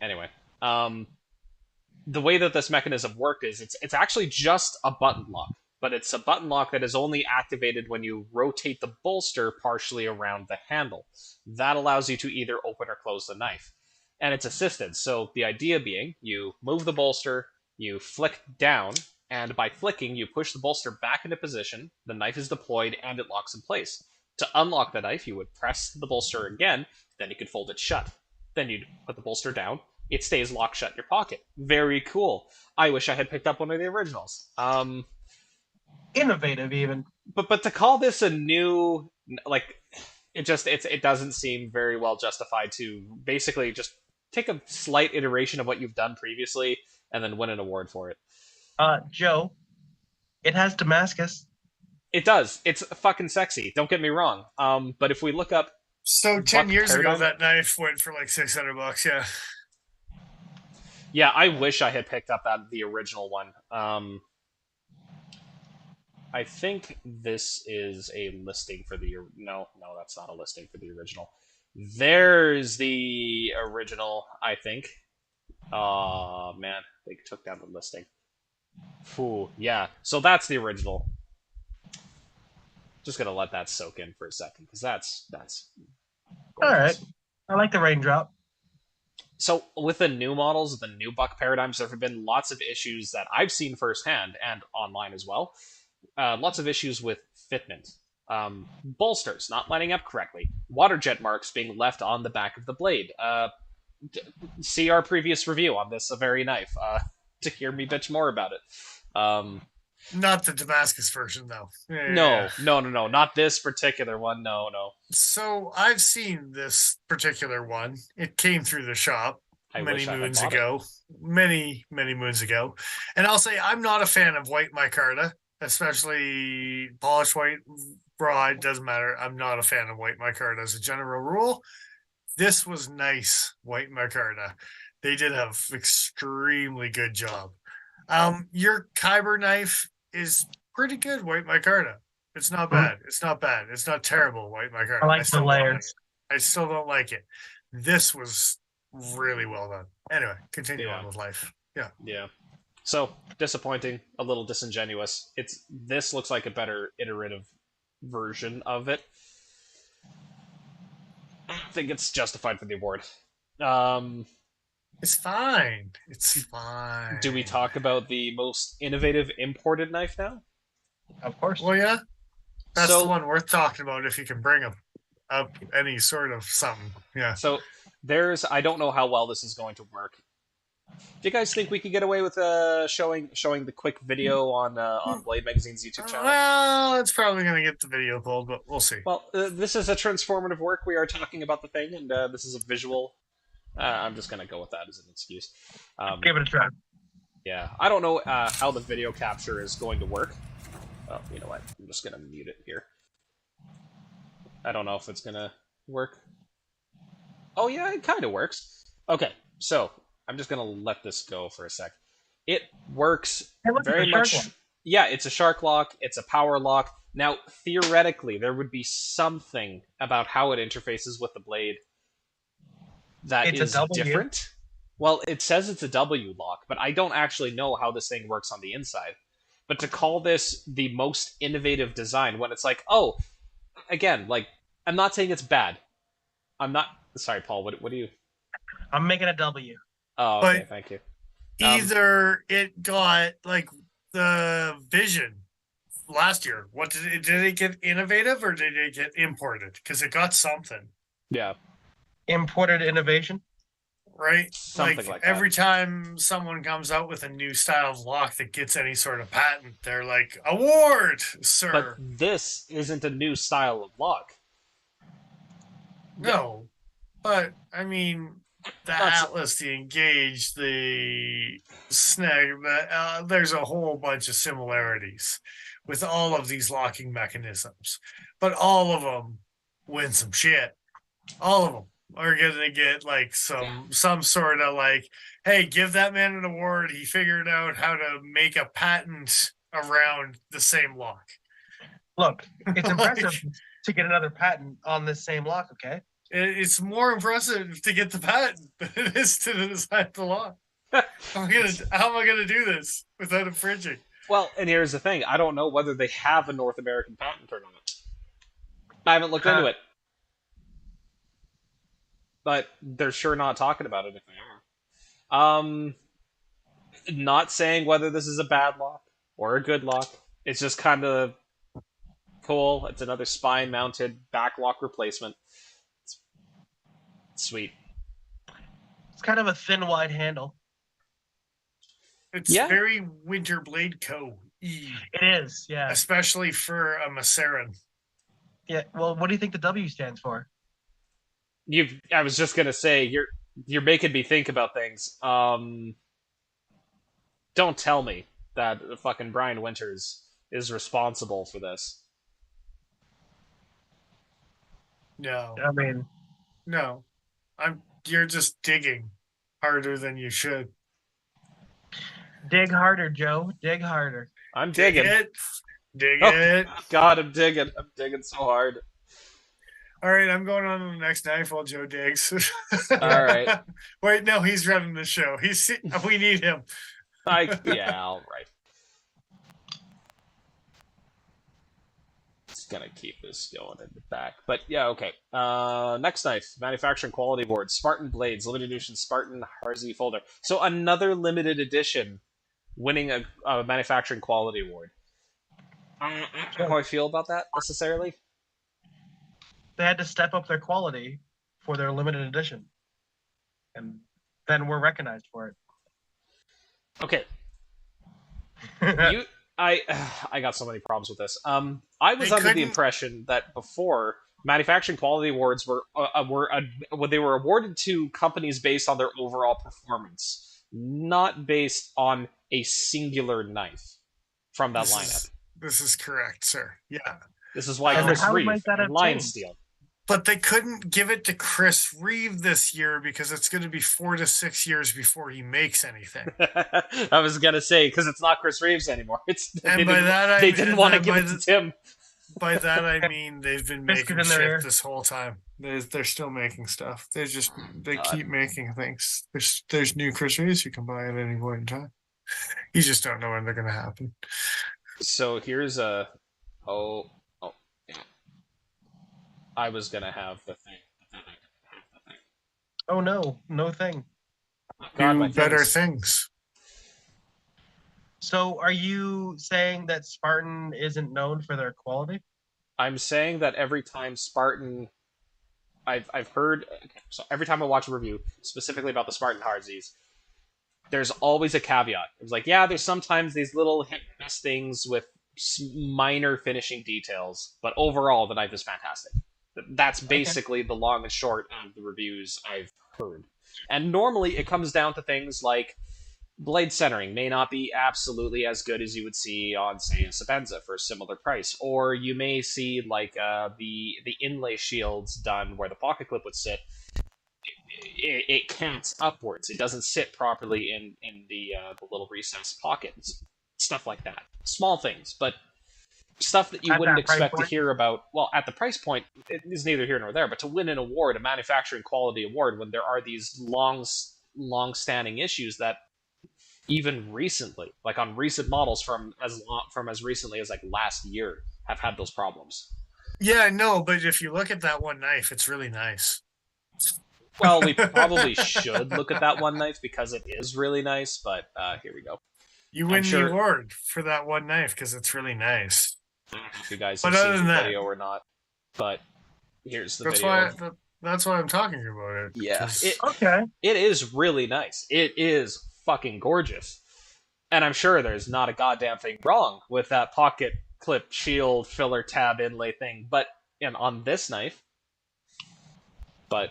Anyway, the way that this mechanism worked is it's actually just a button lock, but it's a button lock that is only activated when you rotate the bolster partially around the handle. That allows you to either open or close the knife. And it's assisted, so the idea being, you move the bolster, you flick down, and by flicking, you push the bolster back into position, the knife is deployed, and it locks in place. To unlock the knife, you would press the bolster again, then you could fold it shut. Then you'd put the bolster down, it stays locked shut in your pocket. Very cool. I wish I had picked up one of the originals. Innovative, even. But to call this a new, like, it doesn't seem very well justified to basically just take a slight iteration of what you've done previously and then win an award for it. Joe, it has Damascus. It does. It's fucking sexy. Don't get me wrong. But if we look up, so 10 years ago, that knife went for like $600. Yeah. Yeah, I wish I had picked up the original one. I think this is a listing for the... No, that's not a listing for the original. There's the original, I think. Oh, man. They took down the listing. Phew, yeah. So that's the original. Just gonna let that soak in for a second, because that's all right. I like the raindrop. So with the new models, the new Buck Paradigms, there have been lots of issues that I've seen firsthand and online as well. Lots of issues with fitment. Bolsters not lining up correctly. Water jet marks being left on the back of the blade. See our previous review on this very knife to hear me bitch more about it. Not the Damascus version, though. No. Not this particular one. No. So I've seen this particular one. It came through the shop many moons ago. Many moons ago. And I'll say I'm not a fan of white micarta, especially polished white, raw. It doesn't matter. I'm not a fan of white micarta as a general rule. This was nice white micarta. They did have extremely good job. Your Kyber knife is pretty good white micarta. It's not bad. It's not bad. It's not terrible white micarta. I like the layers. I still don't like it. This was really well done. Anyway, continue on with life. Yeah. So disappointing, a little disingenuous. This looks like a better iterative version of it. I think it's justified for the award. It's fine. It's fine. Do we talk about the most innovative imported knife now? Of course. Well, yeah, that's So- the one worth talking about if you can bring them up any sort of something. Yeah. So I don't know how well this is going to work. Do you guys think we could get away with showing the quick video on Blade Magazine's YouTube channel? Well, it's probably going to get the video pulled, but we'll see. Well, this is a transformative work. We are talking about the thing, and this is a visual. I'm just going to go with that as an excuse. Give it a try. Yeah, I don't know how the video capture is going to work. Oh, you know what? I'm just going to mute it here. I don't know if it's going to work. Oh, yeah, it kind of works. Okay, so I'm just going to let this go for a sec. It works very much. Yeah, it's a shark lock. It's a power lock. Now, theoretically, there would be something about how it interfaces with the blade that is different. Well, it says it's a W lock, but I don't actually know how this thing works on the inside. But to call this the most innovative design when it's like, oh, again, like, I'm not saying it's bad. I'm not... Sorry, Paul, what do you... I'm making a W. Oh, okay, thank you. Either it got, like, the Vision last year. What did it get innovative or did it get imported? Because it got something. Yeah. Imported innovation? Right? Something like that. Every time someone comes out with a new style of lock that gets any sort of patent, they're like, award, sir. But this isn't a new style of lock. No. But, I mean, the Atlas, the Engage, the Snag, there's a whole bunch of similarities with all of these locking mechanisms. But all of them win some shit. All of them are going to get like some sort of like, hey, give that man an award. He figured out how to make a patent around the same lock. Look, it's impressive to get another patent on this same lock, okay? It's more impressive to get the patent than it is to design the lock. How am I gonna do this without infringing? Well, and here's the thing: I don't know whether they have a North American patent or not. I haven't looked into it, but they're sure not talking about it if they are. Not saying whether this is a bad lock or a good lock. It's just kind of cool. It's another spine-mounted back lock replacement. Sweet. It's kind of a thin, wide handle. It's very Winter Blade Co. It is, yeah. Especially for a Maceran. Yeah. Well, what do you think the W stands for? I was just gonna say you're making me think about things. Don't tell me that fucking Brian Winters is responsible for this. No. I mean, no. You're just digging harder than you should. Dig harder, Joe. Dig harder. I'm digging. Dig it. God, I'm digging. I'm digging so hard. All right, I'm going on to the next knife while Joe digs. All right. Wait, no, he's running the show. We need him. Yeah, all right. Just gonna keep this going in the back, but yeah, okay. Next knife, manufacturing quality award, Spartan Blades, limited edition Spartan Harzi folder. So another limited edition, winning a manufacturing quality award. I don't know how I feel about that necessarily. They had to step up their quality for their limited edition, and then we're recognized for it. Okay. I got so many problems with this. I was under the impression that before manufacturing quality awards were they were awarded to companies based on their overall performance, not based on a singular knife from that lineup. This is correct, sir. Yeah. This is why Chris Reeve and Lion Steel. But they couldn't give it to Chris Reeve this year because it's going to be 4 to 6 years before he makes anything. I was going to say, because it's not Chris Reeves anymore. They didn't want to give it to Tim. By that I mean they've been making shit this whole time. They're still making stuff. They keep making things. There's new Chris Reeves you can buy at any point in time. You just don't know when they're going to happen. So here's a... Oh, yeah. I was going to have the thing. Oh, no. No thing. God, do better things. So, are you saying that Spartan isn't known for their quality? I'm saying that every time Spartan, I've heard. Okay, so every time I watch a review, specifically about the Spartan Hardsies, there's always a caveat. It's like, yeah, there's sometimes these little hit and miss things with minor finishing details, but overall, the knife is fantastic. That's Okay. basically the long and short of the reviews I've heard. And normally, it comes down to things like blade centering may not be absolutely as good as you would see on, say, a Sapenza for a similar price, or you may see like the inlay shields done where the pocket clip would sit. It cants upwards. It doesn't sit properly in the little recessed pockets. Stuff like that. Small things, but stuff that you At wouldn't that price expect to point? hear about. Well, at the price point, it is neither here nor there. But to win an award, a manufacturing quality award, when there are these long-standing issues that even recently, like on recent models from as recently as like last year, have had those problems. Yeah, no, but if you look at that one knife, it's really nice. Well, we probably should look at that one knife because it is really nice. But here we go. You I'm win the sure award for that one knife because it's really nice. I don't know if you guys But have seen other the than that, video or not, but here's the that's video why of that's why I'm talking about it. yeah. 'Cause Okay. It is really nice. It is fucking gorgeous. And I'm sure there's not a goddamn thing wrong with that pocket clip shield filler tab inlay thing, but and on this knife, but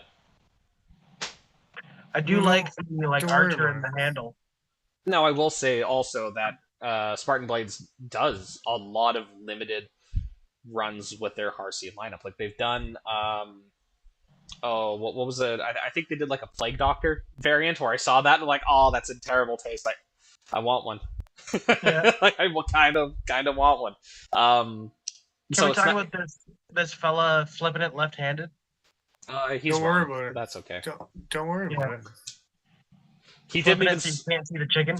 I do No, like the don't worry archer about and it. the handle. now I will say also that Spartan Blades does a lot of limited runs with their Harcy lineup. Like they've done what was it? I think they did like a Plague Doctor variant where I saw that and I'm like, oh, that's in terrible taste. Like I want one. Yeah. Like I will kind of want one. Can So we it's talk not. about this fella flipping it left-handed? He's Don't worry wrong. about it. That's okay. Don't worry Yeah. about it. He didn't Flipping even. it so you can't see the chicken.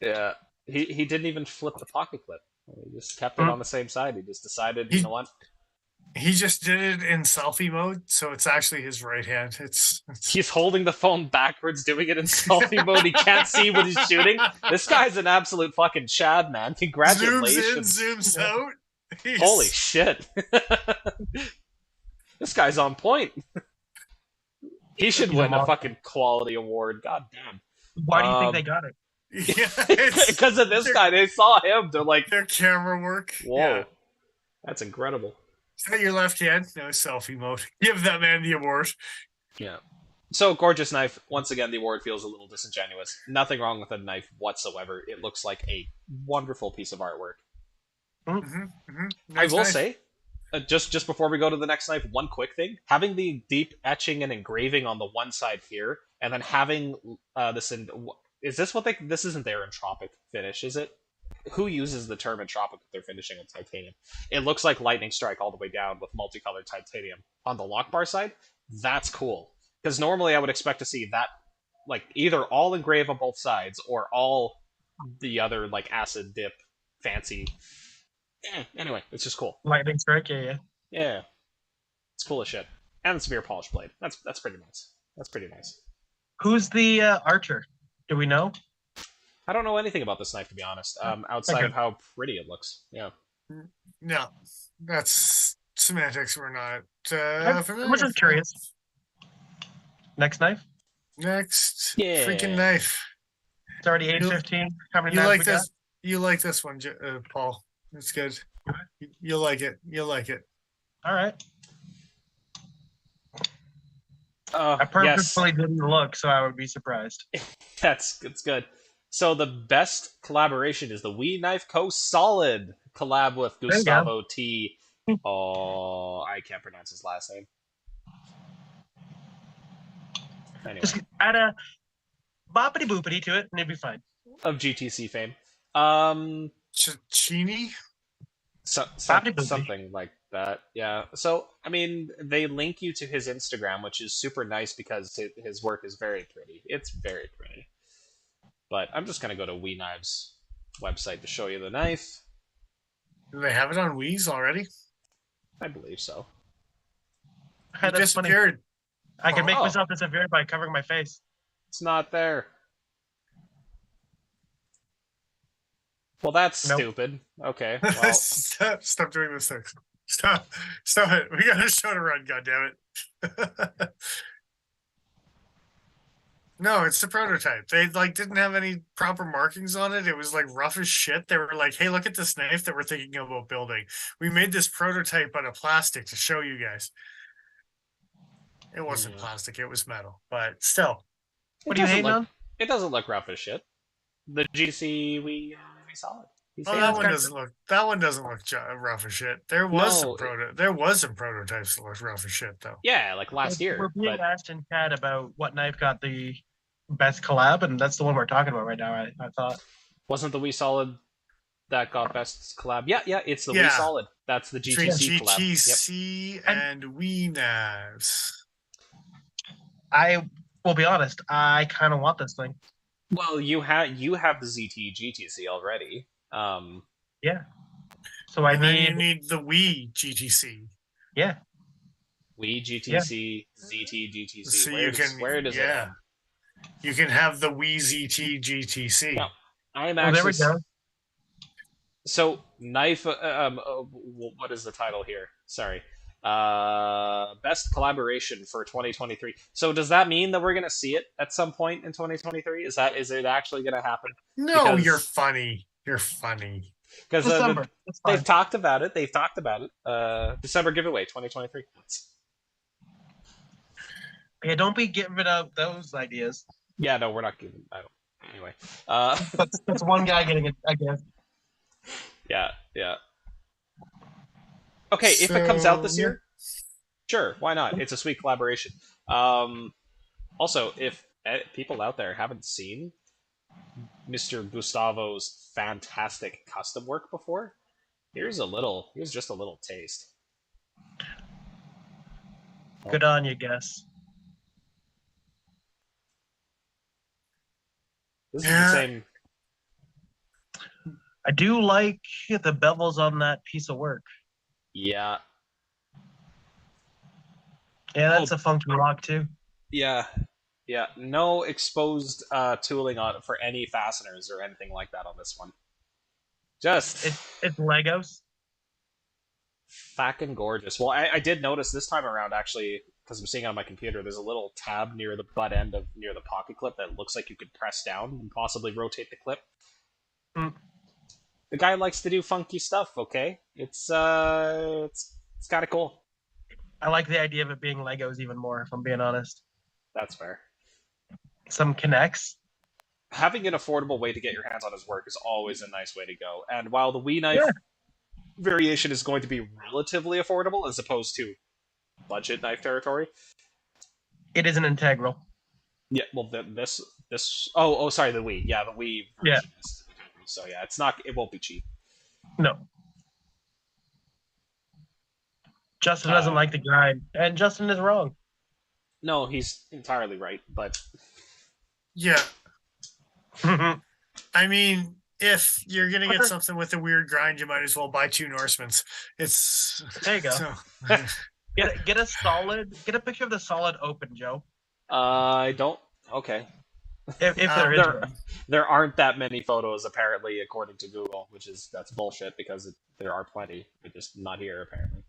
Yeah. He didn't even flip the pocket clip. He just kept it on the same side. He just decided, you know He what? he just did it in selfie mode, so it's actually his right hand. It's He's holding the phone backwards, doing it in selfie mode. He can't see what he's shooting. This guy's an absolute fucking Chad, man. zooms in, Congratulations. zooms out. Holy shit. This guy's on point. He should He's a win a monster. fucking quality award. God damn. Why do you think they got it? Yeah, it's Because of this guy. They saw him. They're like, their camera work. whoa. Yeah. That's incredible. Is that your left hand? No, selfie mode. Give that man the award. Yeah. So, gorgeous knife. Once again, the award feels a little disingenuous. Nothing wrong with the knife whatsoever. It looks like a wonderful piece of artwork. Mm-hmm, mm-hmm. I Nice will knife. say, just before we go to the next knife, one quick thing: having the deep etching and engraving on the one side here, and then having this in is this what they? This isn't their entropic finish, is it? Who uses the term entropic if they're finishing with titanium? It looks like lightning strike all the way down with multicolored titanium on the lock bar side. That's cool because normally I would expect to see that like either all engrave on both sides or all the other like acid dip fancy. Anyway, it's just cool. Lightning strike, yeah. Yeah, it's cool as shit. And it's a beer polish blade. That's pretty nice. That's pretty nice. Who's the archer? Do we know? I don't know anything about this knife to be honest. Outside Okay. of how pretty it looks. Yeah. No, that's semantics. We're not I'm familiar. just curious. Next knife. Next, Yeah. freaking knife. It's already 8:15. How many You knives like we this? You like this one, Paul? It's good. You'll like it. You'll like it. got? All right. I purposefully didn't look, so I would be surprised. That's good. So the best collaboration is the We Knife Co. Solid collab with There you go. Gustavo T. Oh, I can't pronounce his last name. Anyway, Just add a boppity boopity to it, and it'd be fine. of GTC fame. Chini? Something like that. Yeah. So, I mean, they link you to his Instagram, which is super nice because his work is very pretty. It's very pretty. But I'm just gonna go to We Knives website to show you the knife. Do they have it on Wheeze already? I believe so. It That's funny. disappeared. I can make Oh. myself disappear by covering my face. It's not there. Well, that's Nope. stupid. Okay, well, Stop doing this thing. Stop it. We got a show to run, goddammit. No, it's the prototype. They didn't have any proper markings on it. It was like rough as shit. They were like, "Hey, look at this knife that we're thinking about building. We made this prototype out of plastic to show you guys." It wasn't plastic; it was metal, but still. What are you hating on? It doesn't look rough as shit. The GC we solid. Oh, that one doesn't look rough as shit. There was some prototypes that looked rough as shit though. Yeah, like last year. We're being asked in chat about what knife got the best collab, and that's the one we're talking about right now. I thought wasn't the We Solid that got best collab? Yeah, it's the We Solid. That's the GTC collab. GTC and We knives. I will be honest. I kind of want this thing. Well, you have the ZT GTC already. Yeah. So you need the Wii GTC. Yeah. Wii GTC, ZT GTC. So where does it end? You can have the Wii ZT GTC. No, I'm actually. There we go. So knife. What is the title here? Sorry. Best collaboration for 2023. So does that mean that we're gonna see it at some point in 2023? Is it actually gonna happen? No, you're funny. You're funny. Because they've talked about it. December giveaway 2023. Yeah, don't be giving out those ideas. Yeah, no, we're not giving. I don't. Anyway, that's one guy getting it, I guess. Yeah. Okay, if it comes out this year, sure, why not? It's a sweet collaboration. Also, if people out there haven't seen Mr. Gustavo's fantastic custom work before, here's just a little taste. Good on you, guess. This is the same. I do like the bevels on that piece of work. Yeah. Yeah, that's a funky lock too. Yeah. No exposed tooling on for any fasteners or anything like that on this one. Just it's Legos. Fucking gorgeous. Well, I did notice this time around actually, because I'm seeing it on my computer, there's a little tab near the butt end near the pocket clip that looks like you could press down and possibly rotate the clip. Mm. The guy likes to do funky stuff. Okay, it's kind of cool. I like the idea of it being Legos even more, if I'm being honest. That's fair. Some connects. Having an affordable way to get your hands on his work is always a nice way to go. And while the Wii knife variation is going to be relatively affordable as opposed to budget knife territory, it is an integral. Yeah, well, this. Oh, sorry, the Wii. Yeah, the Wii version is. So yeah, it won't be cheap. No. Justin doesn't like the grind, and Justin is wrong. No, he's entirely right, but yeah. I mean, if you're gonna get something with a weird grind, you might as well buy 2 Norsemans. There you go. Get a picture of the solid open, Joe. I don't. Okay. If there aren't that many photos apparently, according to Google, that's bullshit because there are plenty, but just not here apparently.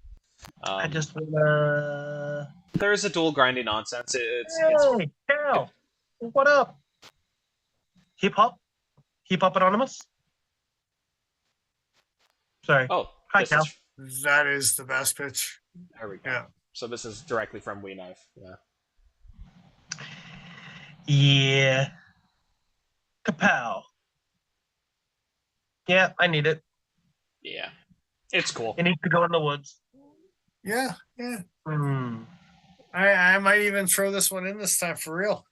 I just wanna. There's a dual grinding nonsense. Hey, Cal, what up? Hip hop anonymous. Sorry. Oh, hi, Cal. That is the best pitch. There we go. Yeah. So this is directly from Wii Knife. Yeah. Yeah. Kapow. Yeah, I need it. Yeah. It's cool. It needs to go in the woods. Yeah. Mm. I might even throw this one in this time for real.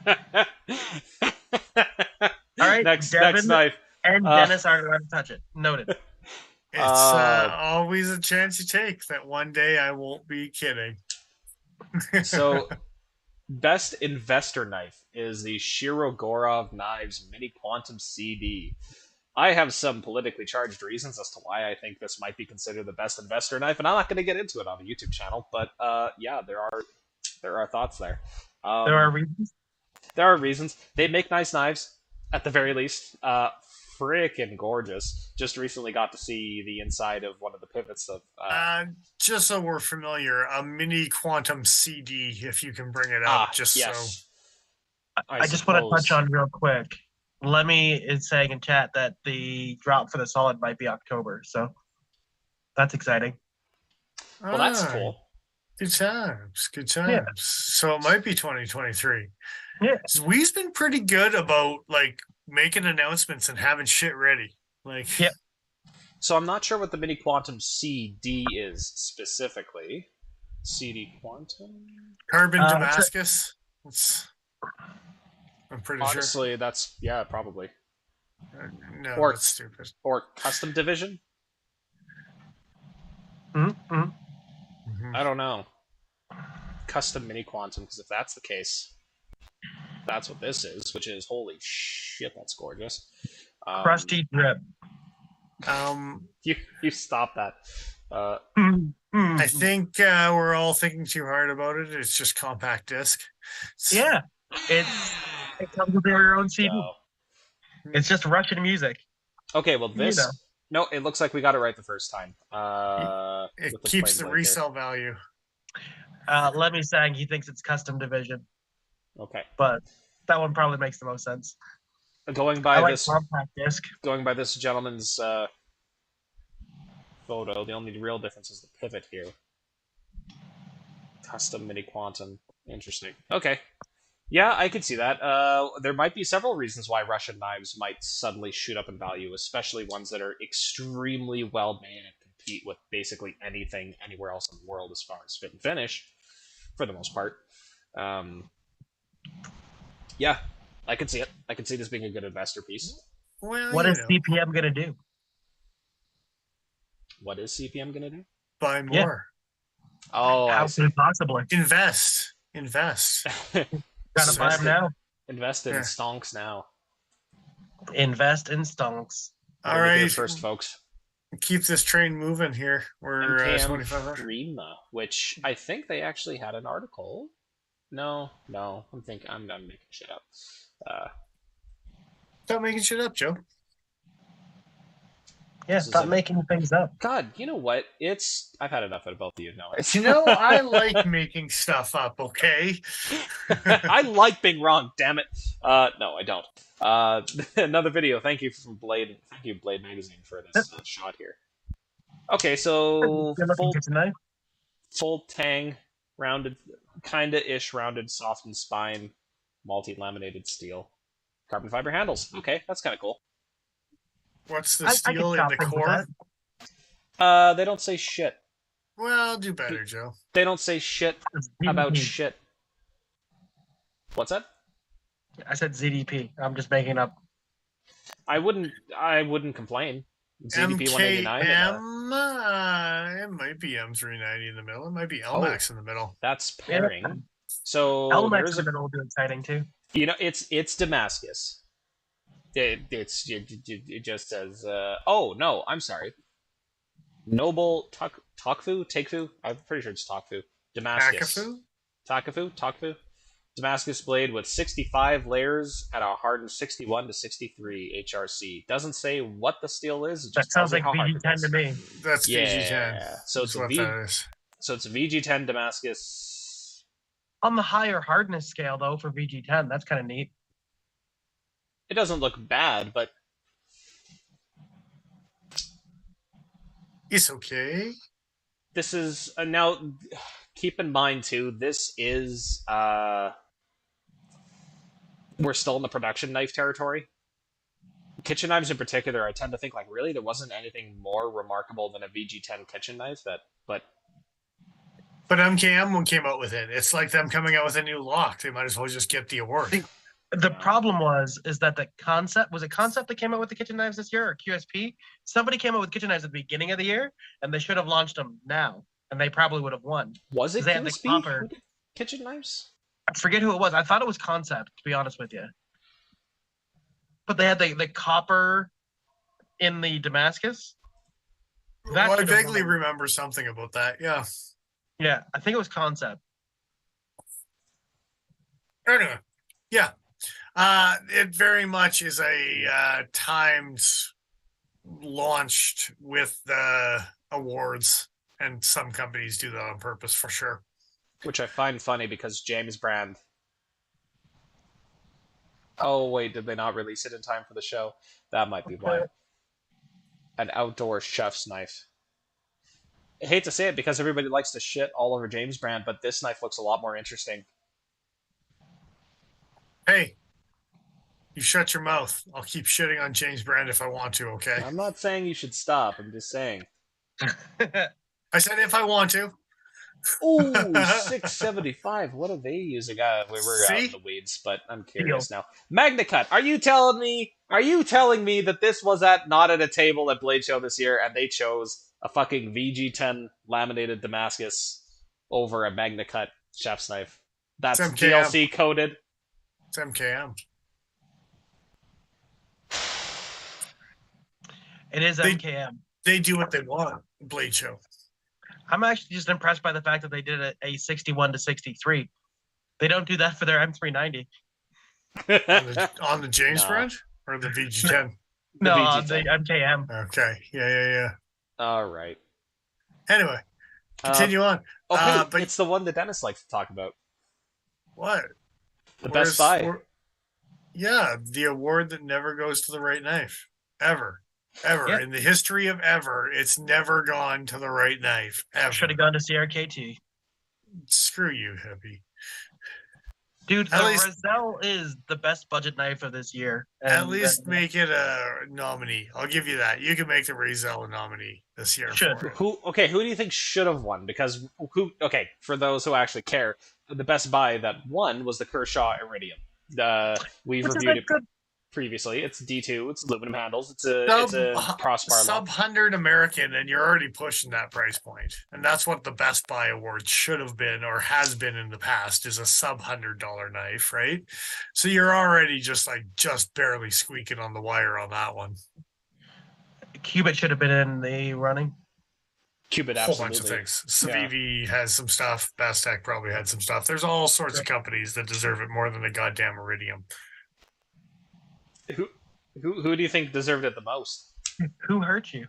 All right, next knife. And Dennis aren't allowed to touch it. Noted. It's always a chance you take that one day I won't be kidding. So, best investor knife is the Shirogorov Knives Mini Quantum CD. I have some politically charged reasons as to why I think this might be considered the best investor knife, and I'm not going to get into it on the YouTube channel. But yeah, there are thoughts there. There are reasons. There are reasons. They make nice knives. at the very least. Freaking gorgeous. Just recently got to see the inside of one of the pivots of. Just so we're familiar, a mini quantum CD, if you can bring it up, just yes. so. I just want to touch on real quick. Lemmy is saying in chat that the drop for the solid might be October, so that's exciting. Well, that's cool. Good times. Yeah. So it might be 2023. Yeah. We've been pretty good about like making announcements and having shit ready. Like, yep. So I'm not sure what the mini quantum CD is specifically. CD quantum carbon Damascus. I'm pretty sure. Honestly, that's probably. No, or, that's stupid. Or custom division. I don't know. Custom mini quantum, because if that's the case, that's what this is, which is holy shit, that's gorgeous. Crusty drip. You stop that. I think we're all thinking too hard about it. It's just compact disc. Yeah, it comes with your own CD. So, it's just Russian music. Okay, well this. No, it looks like we got it right the first time. It keeps the resale value. Lemmy saying he thinks it's custom division. Okay. But that one probably makes the most sense. Going by this compact disc. Going by this gentleman's photo, the only real difference is the pivot here. Custom mini quantum. Interesting. Okay. Yeah, I could see that. There might be several reasons why Russian knives might suddenly shoot up in value, especially ones that are extremely well made and compete with basically anything anywhere else in the world as far as fit and finish, for the most part. Yeah, I could see it. I could see this being a good investor piece. Well, what is CPM going to do? What is CPM going to do? Buy more. Yeah. Oh, how could it possibly? Invest. Gotta buy them now. Invest in stonks now. Invest in stonks. All right, first, folks. Keep this train moving here. We're 25 Prima, which I think they actually had an article. No, I'm making shit up. Stop making shit up, Joe. Yeah, stop making things up. God, you know what? I've had enough of both of you now. I like making stuff up, okay? I like being wrong, damn it. No, I don't. Another video. Thank you from Blade. Thank you, Blade Magazine, for this shot here. Okay, so full tang, rounded, kinda-ish rounded, softened spine, multi-laminated steel, carbon fiber handles. Okay, that's kind of cool. What's the steel in the core? They don't say shit. Well, do better, Joe. They don't say shit about shit. What's that? I said ZDP. I'm just making up. I wouldn't complain. ZDP 189. It might be M390 in the middle. It might be LMAX in the middle. That's pairing. Yeah. So LMAX in the middle will be exciting too. You know, it's Damascus. It just says. Oh no, I'm sorry. Noble Takfu. I'm pretty sure it's Takfu. Damascus. Takfu. Damascus blade with 65 layers at a hardened 61 to 63 HRC. Doesn't say what the steel is. It just that sounds like VG10 to me. That's VG10. So it's a VG10 Damascus. On the higher hardness scale, though, for VG10, that's kind of neat. It doesn't look bad, but it's okay. This is now. Keep in mind too. This is we're still in the production knife territory. Kitchen knives in particular, I tend to think like really there wasn't anything more remarkable than a VG10 kitchen knife but MKM came out with it. It's like them coming out with a new lock. They might as well just get the award. The problem is that the concept that came out with the kitchen knives this year, or QSP? Somebody came out with kitchen knives at the beginning of the year, and they should have launched them now, and they probably would have won. Was it QSP? Kitchen knives? I forget who it was. I thought it was Concept, to be honest with you. But they had the copper in the Damascus. I vaguely remember something about that. Yeah. Yeah, I think it was Concept. Anyway, yeah. It very much is a timed launched with the awards, and some companies do that on purpose for sure. Which I find funny because James Brand. Oh wait, did they not release it in time for the show? That might be why. An outdoor chef's knife. I hate to say it because everybody likes to shit all over James Brand, but this knife looks a lot more interesting. Hey, you shut your mouth. I'll keep shitting on James Brand if I want to, okay? I'm not saying you should stop. I'm just saying. I said if I want to. Ooh, 675. What are they using? We're out in the weeds, but I'm curious now. MagnaCut, are you telling me that this was not at a table at Blade Show this year and they chose a fucking VG10 laminated Damascus over a MagnaCut chef's knife? That's DLC coded. It's MKM. It is MKM. They do what they want. Blade Show. I'm actually just impressed by the fact that they did a 61 to 63. They don't do that for their M390. on the James Brand or the VG10? No, on the MKM. Okay. Yeah. All right. Anyway, continue on. Okay, but it's the one that Dennis likes to talk about. What? The Best Buy. Yeah, the award that never goes to the right knife. Ever. Yep. In the history of ever, it's never gone to the right knife. Ever. Should have gone to CRKT. Screw you, hippie. Dude, the Roselle is the best budget knife of this year. At least make it a nominee. I'll give you that. You can make the Roselle a nominee this year. Who do you think should have won? Because for those who actually care, the Best Buy that won was the Kershaw Iridium. We've reviewed it previously. It's D2. It's aluminum handles. It's a crossbar. Sub-100 American, and you're already pushing that price point. And that's what the Best Buy award should have been, or has been in the past, is a sub-$100 knife, right? So you're already just barely squeaking on the wire on that one. Cubit should have been in the running. Cubit, absolutely. A whole bunch of things. Civivi has some stuff. Bestech probably had some stuff. There's all sorts of companies that deserve it more than the goddamn Iridium. Who do you think deserved it the most? Who hurt you?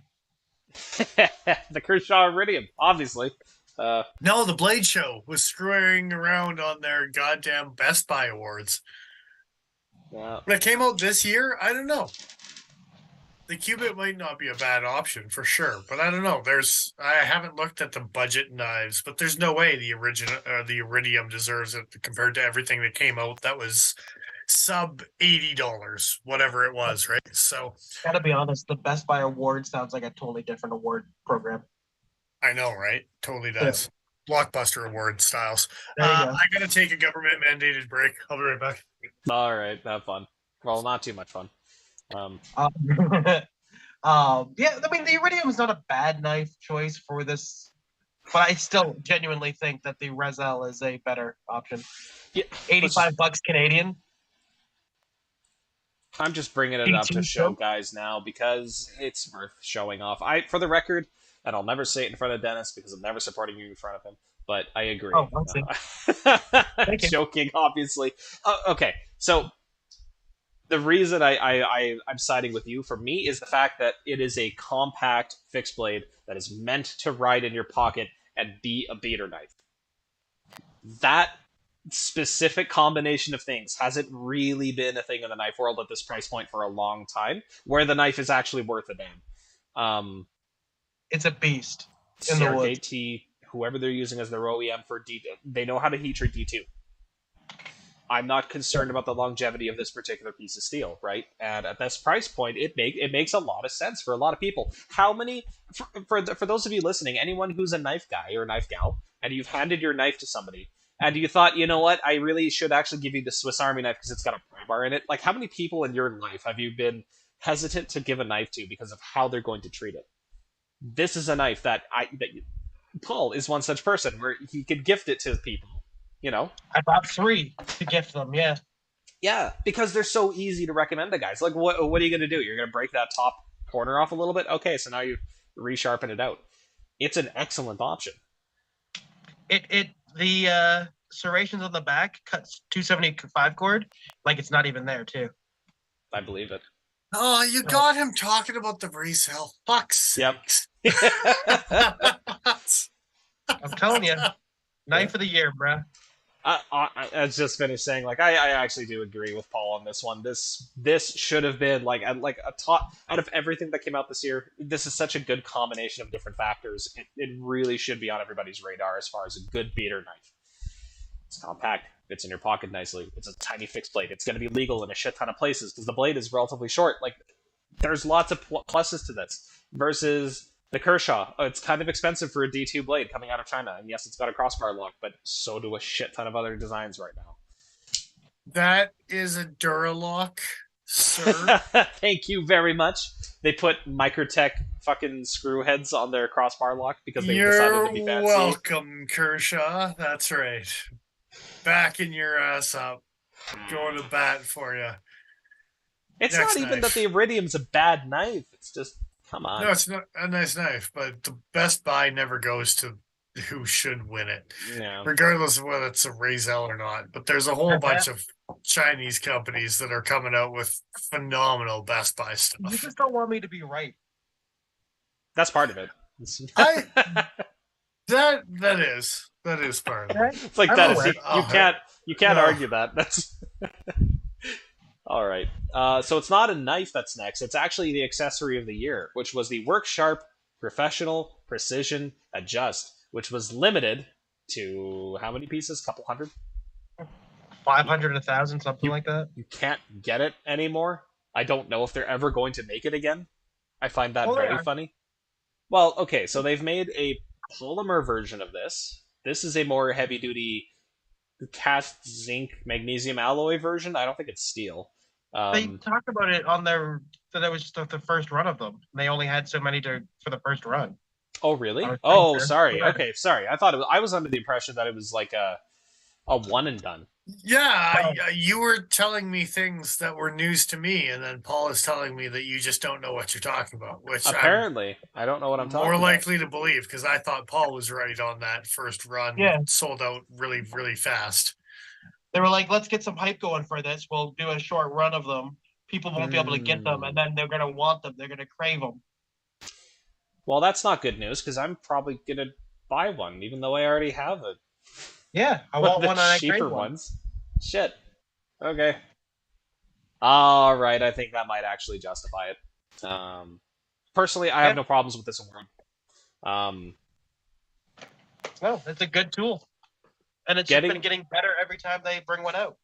The Kershaw Iridium, obviously. No, the Blade Show was screwing around on their goddamn Best Buy awards. Yeah. When it came out this year, I don't know. The Cubit might not be a bad option for sure, but I don't know. I haven't looked at the budget knives, but there's no way the Iridium deserves it compared to everything that came out that was sub $80, whatever it was, right? So, gotta be honest, the Best Buy award sounds like a totally different award program. I know, right? Totally does. Yeah. Blockbuster award styles. Go. I gotta take a government mandated break. I'll be right back. All right, have fun. Well, not too much fun. Yeah, I mean, the Iridium is not a bad knife choice for this, but I still genuinely think that the Roselle is a better option. Yeah, $85 Canadian. I'm just bringing it up to show guys now because it's worth showing off. For the record, and I'll never say it in front of Dennis because I'm never supporting you in front of him, but I agree. Oh, joking, obviously. Okay, so the reason I'm siding with you, for me, is the fact that it is a compact fixed blade that is meant to ride in your pocket and be a beater knife. That specific combination of things hasn't really been a thing in the knife world at this price point for a long time, where the knife is actually worth a damn. It's a beast. In the woods. CRKT, whoever they're using as their OEM for D, they know how to heat treat D2. I'm not concerned about the longevity of this particular piece of steel, right? And at this price point, it makes a lot of sense for a lot of people. How many, for those of you listening, anyone who's a knife guy or a knife gal, and you've handed your knife to somebody, and you thought, you know what, I really should actually give you the Swiss Army knife because it's got a pry bar in it. Like, how many people in your life have you been hesitant to give a knife to because of how they're going to treat it? This is a knife that Paul is one such person where he could gift it to people. You know, I bought 3 to gift them. Yeah, because they're so easy to recommend to guys. Like, what are you going to do? You're going to break that top corner off a little bit. Okay, so now you resharpen it out. It's an excellent option. The serrations on the back, cuts 275 cord, like it's not even there too. I believe it. Oh, you got him talking about the resale. Fuck's sakes. I'm telling you, knife of the year, bruh. I was just finished saying, like, I actually do agree with Paul on this one. This should have been like a top out of everything that came out this year. This is such a good combination of different factors. It really should be on everybody's radar as far as a good beater knife. It's compact, fits in your pocket nicely. It's a tiny fixed blade. It's going to be legal in a shit ton of places because the blade is relatively short. Like, there's lots of pluses to this versus the Kershaw. Oh, it's kind of expensive for a D2 blade coming out of China, and yes, it's got a crossbar lock, but so do a shit ton of other designs right now. That is a Duralock, sir. Thank you very much. They put Microtech fucking screw heads on their crossbar lock because they decided to be fancy. You're welcome, Kershaw. That's right. Backing your ass up. Going to bat for you. It's Next not even knife. That the Iridium's a bad knife. It's just, come on. No, it's not a nice knife, but the Best Buy never goes to who should win it, regardless of whether it's a Razel or not. But there's a whole bunch of Chinese companies that are coming out with phenomenal Best Buy stuff. You just don't want me to be right. That's part of it. That is part of it. It's like that. You can't argue that. That's all right. So it's not a knife that's next. It's actually the accessory of the year, which was the Work Sharp Professional Precision Adjust, which was limited to how many pieces? A couple hundred? 500, 1,000, something like that. You can't get it anymore. I don't know if they're ever going to make it again. I find that very funny. Well, okay, so they've made a polymer version of this. This is a more heavy-duty cast zinc magnesium alloy version. I don't think it's steel. They talked about it on their... So that was just the first run of them. They only had so many for the first run. Oh, really? Oh, sorry. Okay, sorry. I was under the impression that it was like a one and done. Yeah, you were telling me things that were news to me, and then Paul is telling me that you just don't know what you're talking about. Which apparently, I don't know what I'm talking about. More likely to believe, because I thought Paul was right on that first run. Yeah, sold out really, really fast. They were like, "Let's get some hype going for this. We'll do a short run of them. People won't be able to get them, and then they're going to want them. They're going to crave them." Well, that's not good news, because I'm probably going to buy one, even though I already have it. Yeah, I want one on cheaper ones. Shit. Okay. All right, I think that might actually justify it. Personally, I have no problems with this award. No, it's a good tool, and it's been getting better every time they bring one out.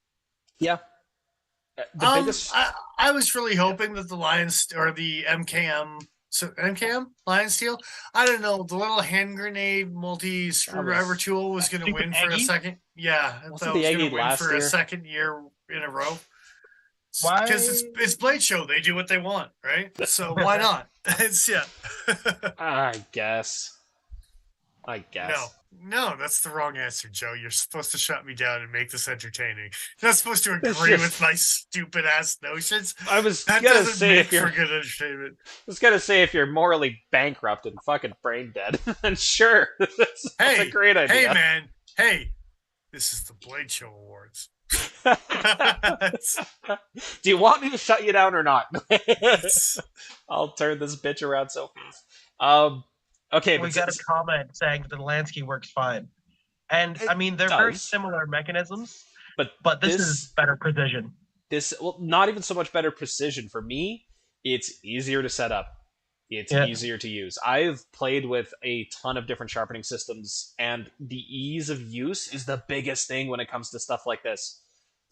Yeah. The biggest. I was really hoping that the Lions or the MKM. So MKM Lion Steel, I don't know. The little hand grenade multi screwdriver tool was going to win for a second. Yeah, I thought it was going to win for a second year in a row. Why? Because it's Blade Show. They do what they want, right? So why not? It's I guess. No, that's the wrong answer, Joe. You're supposed to shut me down and make this entertaining. You're not supposed to agree with my stupid ass notions. I was gonna say if you're good entertainment. I was gonna say if you're morally bankrupt and fucking brain dead, then sure, that's a great idea. Hey man, this is the Blade Show Awards. Do you want me to shut you down or not? I'll turn this bitch around so fast. Okay, we got a comment saying that the Lansky works fine, and I mean they're very similar mechanisms, but this is better precision. Not even so much better precision for me. It's easier to set up. It's easier to use. I've played with a ton of different sharpening systems, and the ease of use is the biggest thing when it comes to stuff like this.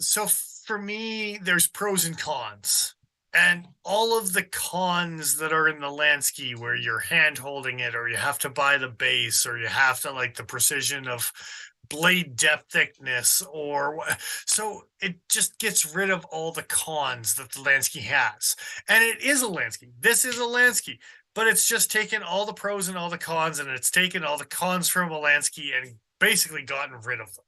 So for me, there's pros and cons. And all of the cons that are in the Lansky, where you're hand holding it, or you have to buy the base, or you have to like the precision of blade depth thickness, so it just gets rid of all the cons that the Lansky has. And it is a Lansky. This is a Lansky, but it's just taken all the pros and all the cons, and it's taken all the cons from a Lansky and basically gotten rid of them.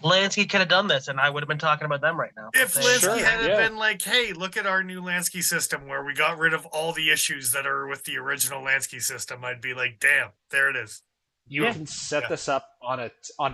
Lansky could have done this, and I would have been talking about them right now. If Lansky had been like, hey, look at our new Lansky system where we got rid of all the issues that are with the original Lansky system, I'd be like, damn, there it is. You can set this up on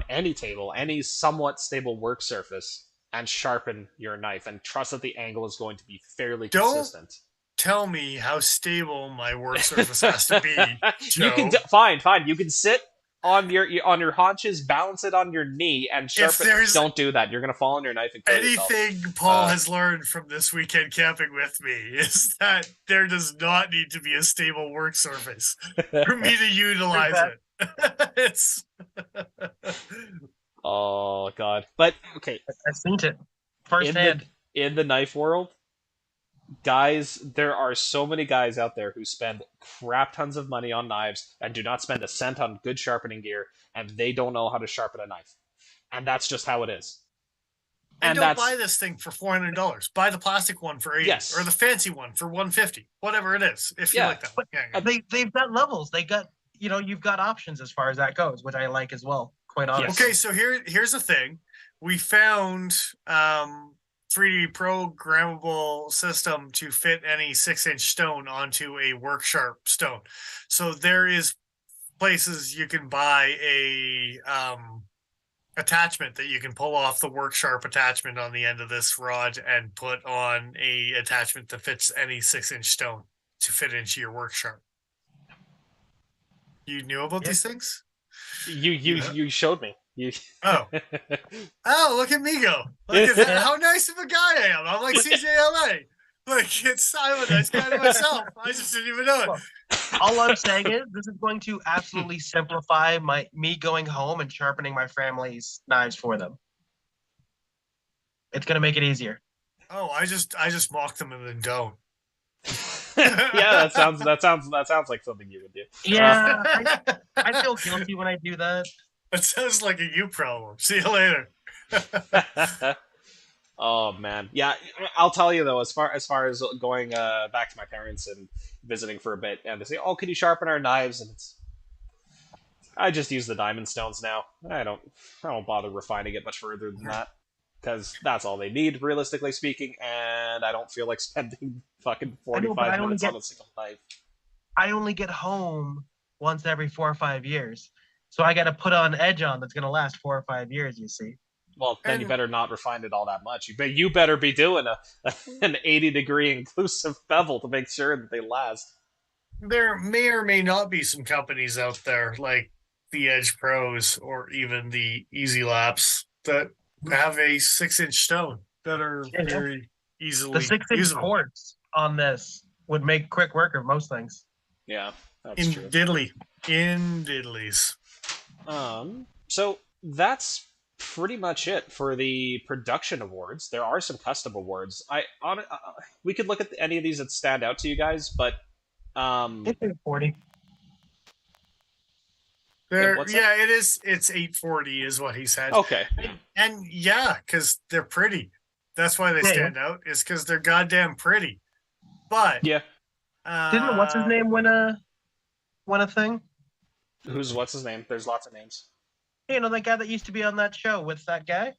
any table, any somewhat stable work surface, and sharpen your knife, and trust that the angle is going to be fairly consistent. Tell me how stable my work surface has to be, Joe. You can fine. You can sit on your haunches, balance it on your knee, and sharpen. Don't do that. You're gonna fall on your knife and kill yourself. Anything Paul has learned from this weekend camping with me is that there does not need to be a stable work surface for me to utilize it. It's oh god. But okay, I've seen it firsthand. In the knife world, guys, there are so many guys out there who spend crap tons of money on knives and do not spend a cent on good sharpening gear, and they don't know how to sharpen a knife. And that's just how it is. And don't buy this thing for $400. Buy the plastic one for $80, yes, or the fancy one for $150, whatever it is. If you like that. But they've got levels. They got, you've got options as far as that goes, which I like as well. Quite honestly. Okay, so here's the thing. We found 3D programmable system to fit any 6-inch stone onto a work sharp stone. So there is places you can buy a attachment that you can pull off the work sharp attachment on the end of this rod and put on a attachment that fits any 6-inch stone to fit into your work sharp. You knew about these things? You showed me. Oh, look at me go! Look at how nice of a guy I am. I'm like CJLA. Like I'm a nice guy to myself. I just didn't even know it. All I'm saying is this is going to absolutely simplify me going home and sharpening my family's knives for them. It's going to make it easier. Oh, I just mock them and then don't. Yeah, that sounds like something you would do. Yeah, I feel guilty when I do that. That sounds like a you problem. See you later. Oh man, yeah. I'll tell you though, as far as going back to my parents and visiting for a bit, and they say, "Oh, can you sharpen our knives?" And I just use the diamond stones now. I don't bother refining it much further than that, because that's all they need, realistically speaking. And I don't feel like spending fucking 45 minutes on a single knife. I only get home once every 4 or 5 years. So I got to put on edge on that's going to last 4 or 5 years, you see. Well, then you better not refine it all that much. You better be doing an 80-degree inclusive bevel to make sure that they last. There may or may not be some companies out there like the Edge Pros or even the Easy Laps that have a 6-inch stone that are very easily the 6-inch cords on this would make quick work of most things. Yeah, that's true. In diddlies. So that's pretty much it for the production awards. There are some custom awards. We could look at any of these that stand out to you guys, but it's 840. It is. It's 840 is what he said. Okay, and because they're pretty. That's why they stand out. Is because they're goddamn pretty. But yeah, didn't what's his name win a thing? What's his name? There's lots of names. You know, that guy that used to be on that show with that guy?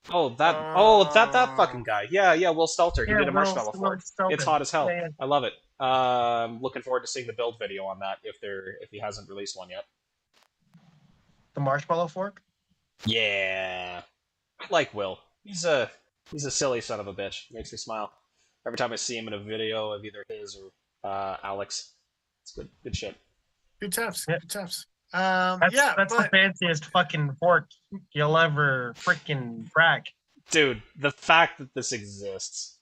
That fucking guy. Yeah, Will Stelter. He did a marshmallow fork. It's hot as hell. Yeah. I love it. Looking forward to seeing the build video on that if he hasn't released one yet. The marshmallow fork? Yeah. I like Will. He's a silly son of a bitch. Makes me smile. Every time I see him in a video of either his or Alex. It's good shit. Good times. Yeah. Good times. That's the fanciest fucking fork you'll ever freaking crack. Dude, the fact that this exists.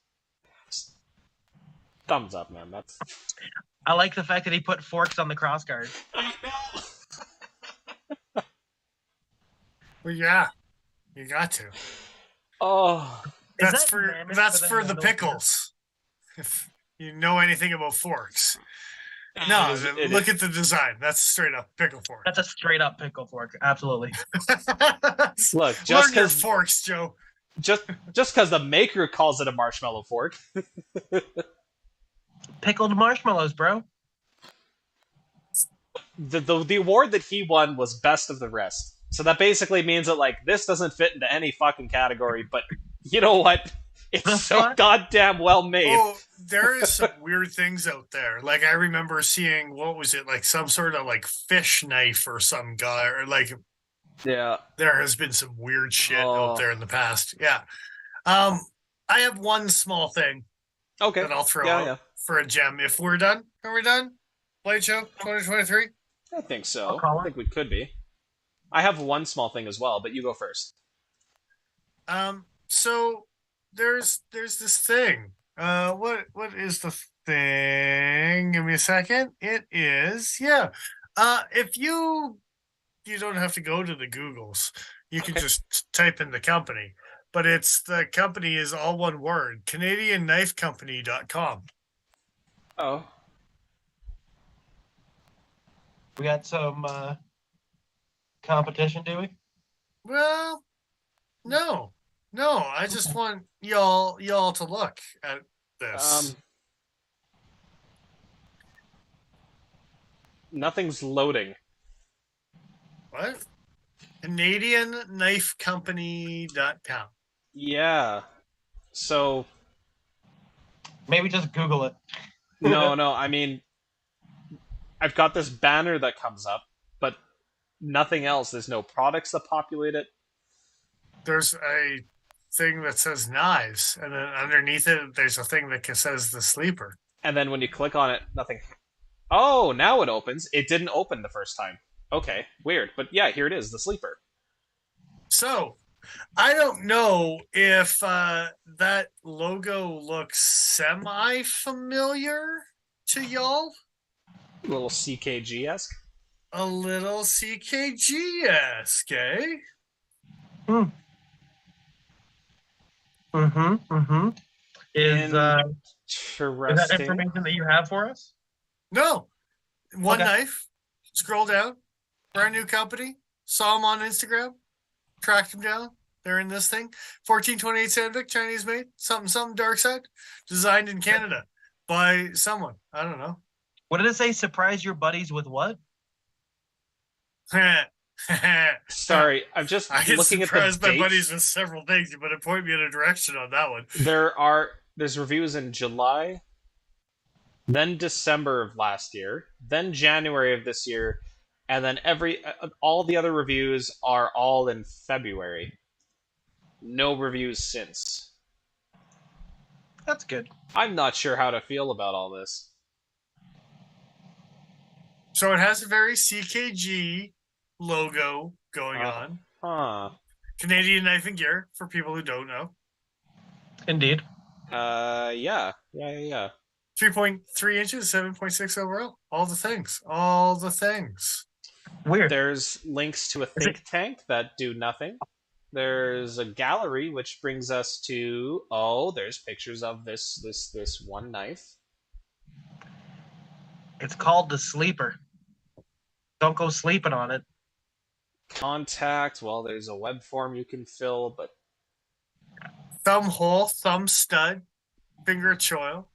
Thumbs up, man. I like the fact that he put forks on the crossguard. I know. Well, yeah. You got to. Oh. That's for the pickles. If you know anything about forks. No, look at the design. That's straight up pickle fork. That's a straight up pickle fork. Absolutely. Look, learn your forks, Joe. Just because the maker calls it a marshmallow fork. Pickled marshmallows, bro. The award that he won was best of the rest. So that basically means that this doesn't fit into any fucking category. But you know what? It's so goddamn well made. Oh, there is some weird things out there. Like I remember seeing, what was it, like some sort of like fish knife or some guy, or like Yeah. there has been some weird shit out there in the past. Yeah. I have one small thing that I'll throw out for a gem. If we're done, are we done? Blade Show 2023? I think so. I think we could be. I have one small thing as well, but you go first. So there's this thing. What is the thing? Give me a second. It is, yeah. If you don't have to go to the Googles. You can just type in the company. But the company is all one word, CanadianKnifeCompany.com. Oh. We got some competition, do we? Well, no. I just want y'all to look at this. Nothing's loading. What? CanadianKnifeCompany.com. Yeah. So maybe just Google it. No. I mean, I've got this banner that comes up, but nothing else. There's no products that populate it. There's a thing that says knives, and then underneath it, there's a thing that says the sleeper. And then when you click on it, nothing. Oh, now it opens. It didn't open the first time. Okay, weird. But yeah, here it is, the sleeper. So, I don't know if that logo looks semi-familiar to y'all. A little CKG-esque? A little CKG-esque, eh? Is that information that you have for us? No. One knife. Scroll down. Brand new company. Saw them on Instagram. Tracked them down. They're in this thing. 1428 Sandvik, Chinese made. Something dark side. Designed in Canada by someone. I don't know. What did it say? Surprise your buddies with what? Sorry, I'm just looking at the dates. My buddies with several things. You better point me in a direction on that one. There's reviews in July, then December of last year, then January of this year, and then all the other reviews are all in February. No reviews since. That's good. I'm not sure how to feel about all this. So it has a very CKG logo going on. Canadian Knife and Gear, for people who don't know. Indeed. Yeah. 3.3 inches, 7.6 overall. All the things. Weird. There's links to a think tank that do nothing. There's a gallery, which brings us to... Oh, there's pictures of this one knife. It's called the sleeper. Don't go sleeping on it. Contact. Well, there's a web form you can fill, but... Thumb hole, thumb stud, finger choil.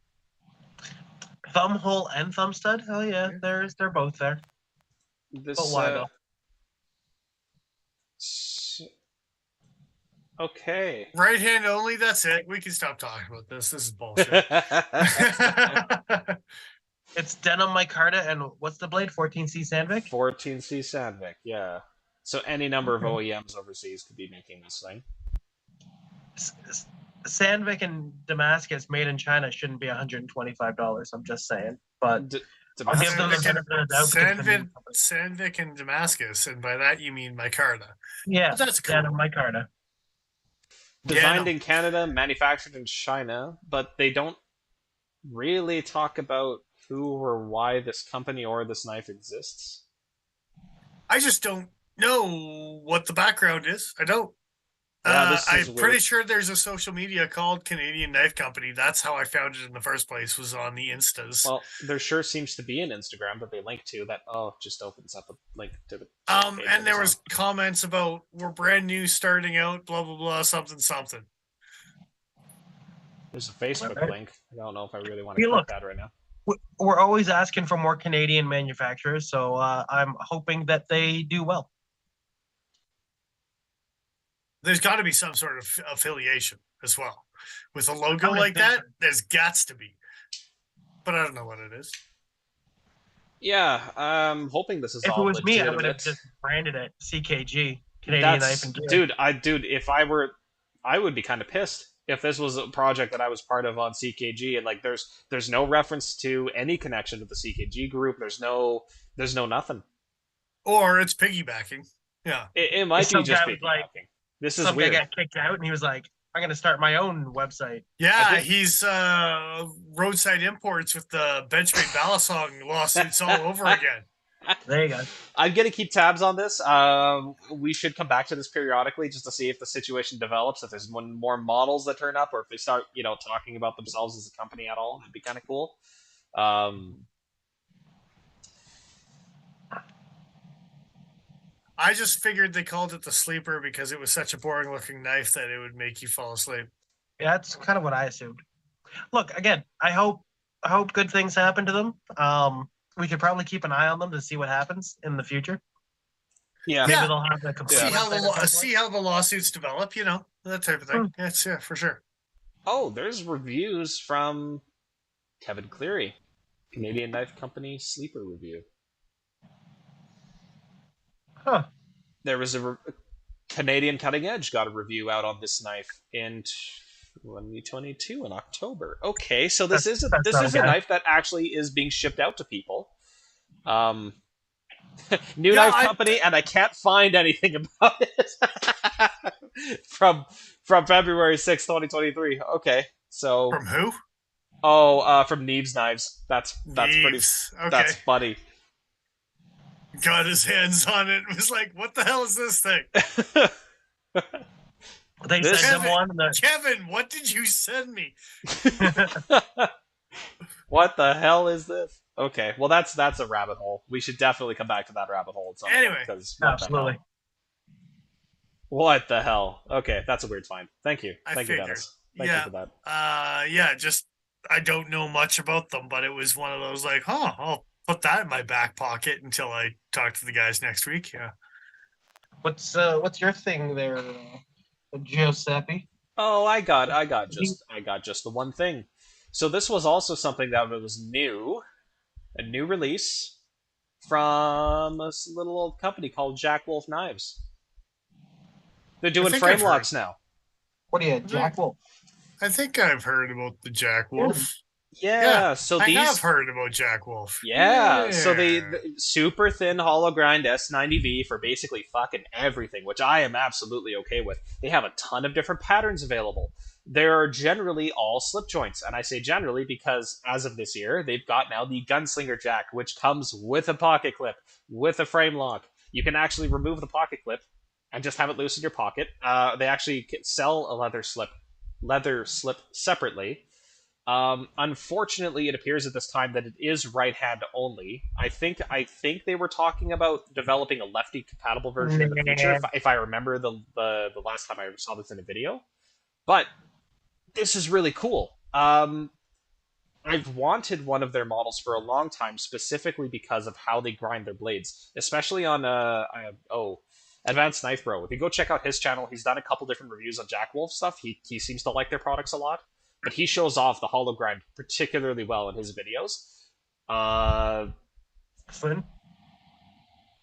Thumb hole and thumb stud? Hell yeah, they're both there. But why though? Okay. Right hand only, that's it. We can stop talking about this. This is bullshit. It's denim micarta, and what's the blade? 14C Sandvik? 14C Sandvik, yeah. So any number of OEMs overseas could be making this thing. Sandvik and Damascus made in China shouldn't be $125. I'm just saying, but I'll give them the benefit of the doubt. Sandvik and Damascus, and by that you mean micarta. Yeah, but that's cool. Denim micarta. Designed in Canada, manufactured in China, but they don't really talk about who or why this company or this knife exists. I just don't know what the background is. I don't. Yeah, I'm pretty sure there's a social media called Canadian Knife Company. That's how I found it in the first place, was on the Instas. Well, there sure seems to be an Instagram that they link to that just opens up a link to the and there was comments about we're brand new, starting out, blah blah blah, something. There's a Facebook link. I don't know if I really want to click that right now. We're always asking for more Canadian manufacturers, so I'm hoping that they do well. There's got to be some sort of affiliation as well. With a logo Oh, like there's- that, there's gots to be. But I don't know what it is. Yeah, I'm hoping this is If it all was me, I would have legitimate. just branded it CKG, Canadian Knife and Gear. Dude, if I would be kind of pissed if this was a project that I was part of on CKG, and like there's no reference to any connection to the CKG group. There's no nothing. Or it's piggybacking. Yeah. It might be Some just guy was like- piggybacking. This is Some guy weird. got kicked out, and he was like, "I'm going to start my own website." Yeah, think- he's roadside imports with the Benchmade Balisong lawsuits all over again. There you go. I'm gonna keep tabs on this. We should come back to this periodically just to see if the situation develops. If there's more models that turn up, or if they start, talking about themselves as a company at all, that'd be kind of cool. I just figured they called it the sleeper because it was such a boring looking knife that it would make you fall asleep. Yeah, that's kind of what I assumed. Look, again, I hope good things happen to them. We could probably keep an eye on them to see what happens in the future. Yeah. Maybe Yeah. they'll have the complete See how website at some point. see how the lawsuits develop, that type of thing. Yes, yeah, for sure. Oh, there's reviews from Kevin Cleary, Canadian Knife Company Sleeper review. Huh. There was Canadian Cutting Edge got a review out on this knife in 2022 in October. Okay, so this is a knife that actually is being shipped out to people. New Knife Company, and I can't find anything about it from February 6th, 2023. Okay, so From who? From Neves Knives. That's pretty. Neves. Okay. That's funny. Got his hands on it and was like, what the hell is this thing? They This- sent them one. Kevin, what did you send me? What the hell is this? Okay, well that's a rabbit hole. We should definitely come back to that rabbit hole at some point. Anyway. Because Absolutely. What the hell? Okay, that's a weird find. Thank you. I Thank you, figured. Dennis. Thank you for that. Just I don't know much about them, but it was one of those like, I'll put that in my back pocket until I talk to the guys next week. Yeah. What's your thing there, Giuseppe? Oh, I got just the one thing. So this was also something that was new, a new release from a little old company called Jack Wolf Knives. They're doing think frame I've heard. locks now. What are you, Jack Wolf? I think I've heard about the Jack Wolf. Yeah, so I these have heard about Jack Wolf. Yeah, so the super thin hollow grind S90V for basically fucking everything, which I am absolutely okay with. They have a ton of different patterns available. They're generally all slip joints, and I say generally because as of this year, they've got now the Gunslinger Jack, which comes with a pocket clip, with a frame lock. You can actually remove the pocket clip and just have it loose in your pocket. They actually sell a leather slip separately. Unfortunately, it appears at this time that it is right hand only. I think they were talking about developing a lefty compatible version in the future, if I remember the last time I saw this in a video. But this is really cool. I've wanted one of their models for a long time, specifically because of how they grind their blades, especially on Advanced Knife Bro. If you go check out his channel, he's done a couple different reviews on Jack Wolf stuff. He seems to like their products a lot. But he shows off the hollow grind particularly well in his videos. Thin?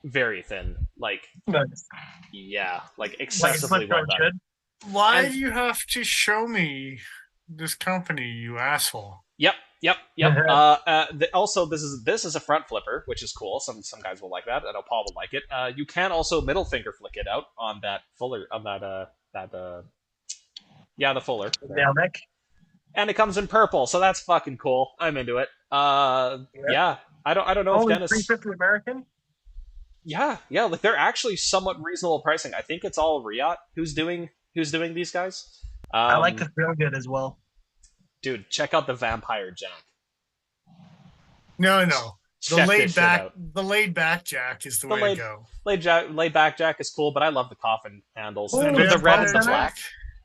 Very thin. Nice. Yeah, Like excessively a well slip done. should. Why And- do you have to show me this company, you asshole? Yep. Also, this is a front flipper, which is cool. Some guys will like that. I know Paul will like it. You can also middle finger flick it out on that fuller the fuller. Nail neck. And it comes in purple, so that's fucking cool. I'm into it. Yeah. I don't know if Only Dennis. $350 American. Yeah. They're actually somewhat reasonable pricing. I think it's all Riot who's doing these guys. I like the feel good as well. Dude, check out the Vampire Jack. No. The Check laid this shit back out. Jack is the The way to go. Laid back Jack is cool, but I love the coffin handles. Ooh, the the red and the Vampire black.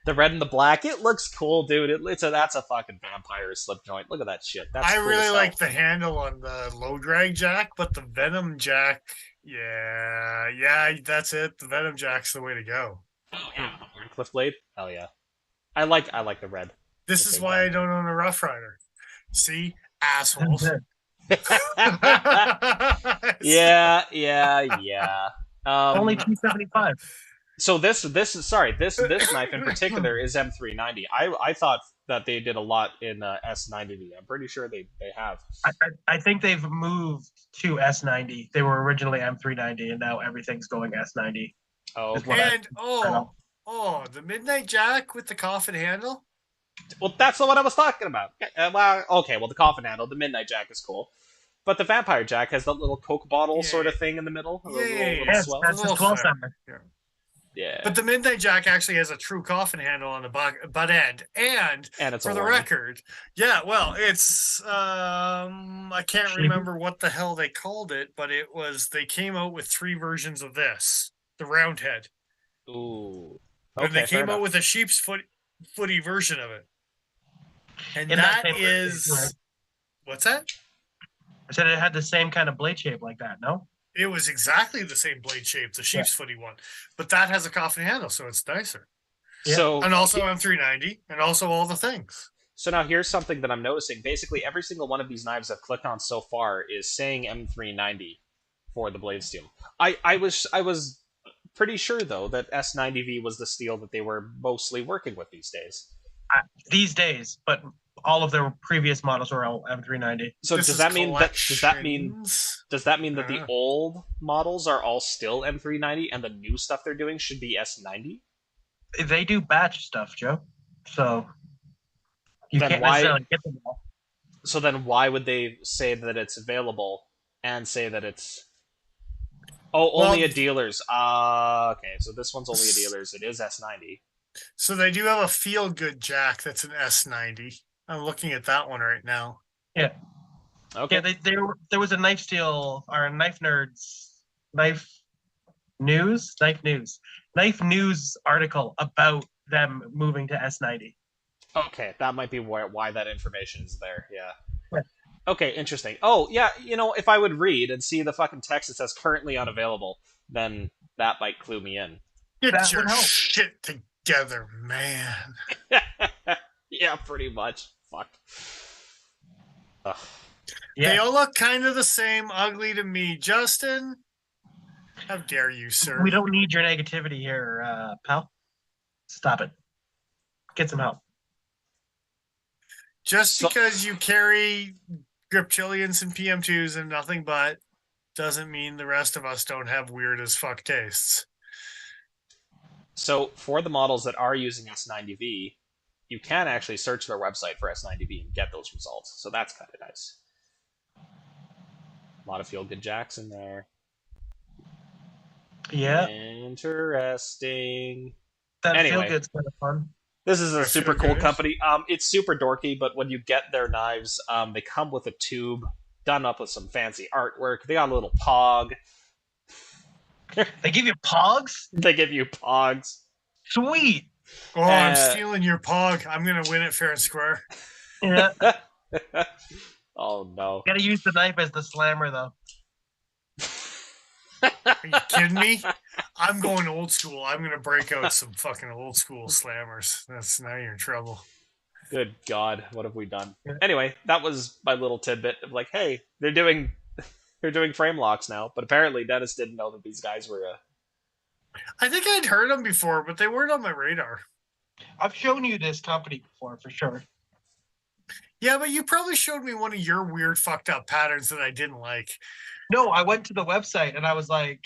The red and the black. It looks cool, dude. That's a fucking vampire slip joint. Look at that shit. That's I cool really as hell. like the handle on the low drag Jack, but the Venom Jack, yeah, that's it. The Venom Jack's the way to go. Oh, yeah. Cliff Blade. Hell yeah. I like the red. This The is big why I diamond. don't own a Rough Rider. See, assholes. Yeah. Only 275. So this knife in particular is M390. I thought that they did a lot in S90V. I'm pretty sure they have. I think they've moved to S90. They were originally M390, and now everything's going S90. Oh, Is okay. what And the Midnight Jack with the coffin handle. Well, that's not what I was talking about. Well, the coffin handle, the Midnight Jack is cool, but the Vampire Jack has that little Coke bottle sort of thing in the middle. Yes, swell. that's his 12 center. Yeah. But the Midnight Jack actually has a true coffin handle on the butt end, and it's for the record, it's I can't remember what the hell they called it, but they came out with 3 versions of this, the Roundhead. Ooh. Okay, and they came out with a sheep's footy version of it, and that is what's that? I said it had the same kind of blade shape like that. No. It was exactly the same blade shape, the sheep's footy one, but that has a coffin handle, so it's nicer. Yeah. So and also M390, and also all the things. So now here's something that I'm noticing. Basically, every single one of these knives I've clicked on so far is saying M390 for the blade steel. I was pretty sure though that S90V was the steel that they were mostly working with these days. But all of their previous models were all M390. So does that mean that the old models are all still M390 and the new stuff they're doing should be S90? They do batch stuff, Joe. So you can't necessarily get them all. So then why would they say that it's available and say that it's only a dealer's? Okay, so this one's only a dealer's. It is S90. So they do have a Feel Good Jack that's an S90. I'm looking at that one right now. Yeah. Okay. Yeah, there was a Knife News article about them moving to S90. Okay, that might be why that information is there. Yeah. Okay, interesting. Oh, yeah, if I would read and see the fucking text that says currently unavailable, then that might clue me in. Get your shit together, man. Yeah, pretty much. Fuck. Ugh. Yeah. They all look kind of the same, ugly to me. Justin, how dare you, sir? We don't need your negativity here, pal. Stop it. Get some help. Just because you carry Griptilians and PM2s and nothing but doesn't mean the rest of us don't have weird as fuck tastes. So for the models that are using S90V, you can actually search their website for S90V and get those results. So that's kind of nice. A lot of Feel Good Jacks in there. Yeah. Interesting. Feel Good's kind of fun. This is a super cool company. It's super dorky, but when you get their knives, they come with a tube done up with some fancy artwork. They got a little pog. They give you pogs? They give you pogs. Sweet. Oh, I'm stealing your pog. I'm going to win it fair and square. Yeah. Oh, no. Gotta use the knife as the slammer, though. Are you kidding me? I'm going old school. I'm going to break out some fucking old school slammers. Now you're in trouble. Good God, what have we done? Anyway, that was my little tidbit of like, hey, they're doing frame locks now, but apparently Dennis didn't know that these guys were. I think I'd heard them before, but they weren't on my radar. I've shown you this company before, for sure. Yeah, but you probably showed me one of your weird, fucked up patterns that I didn't like. No, I went to the website and I was like,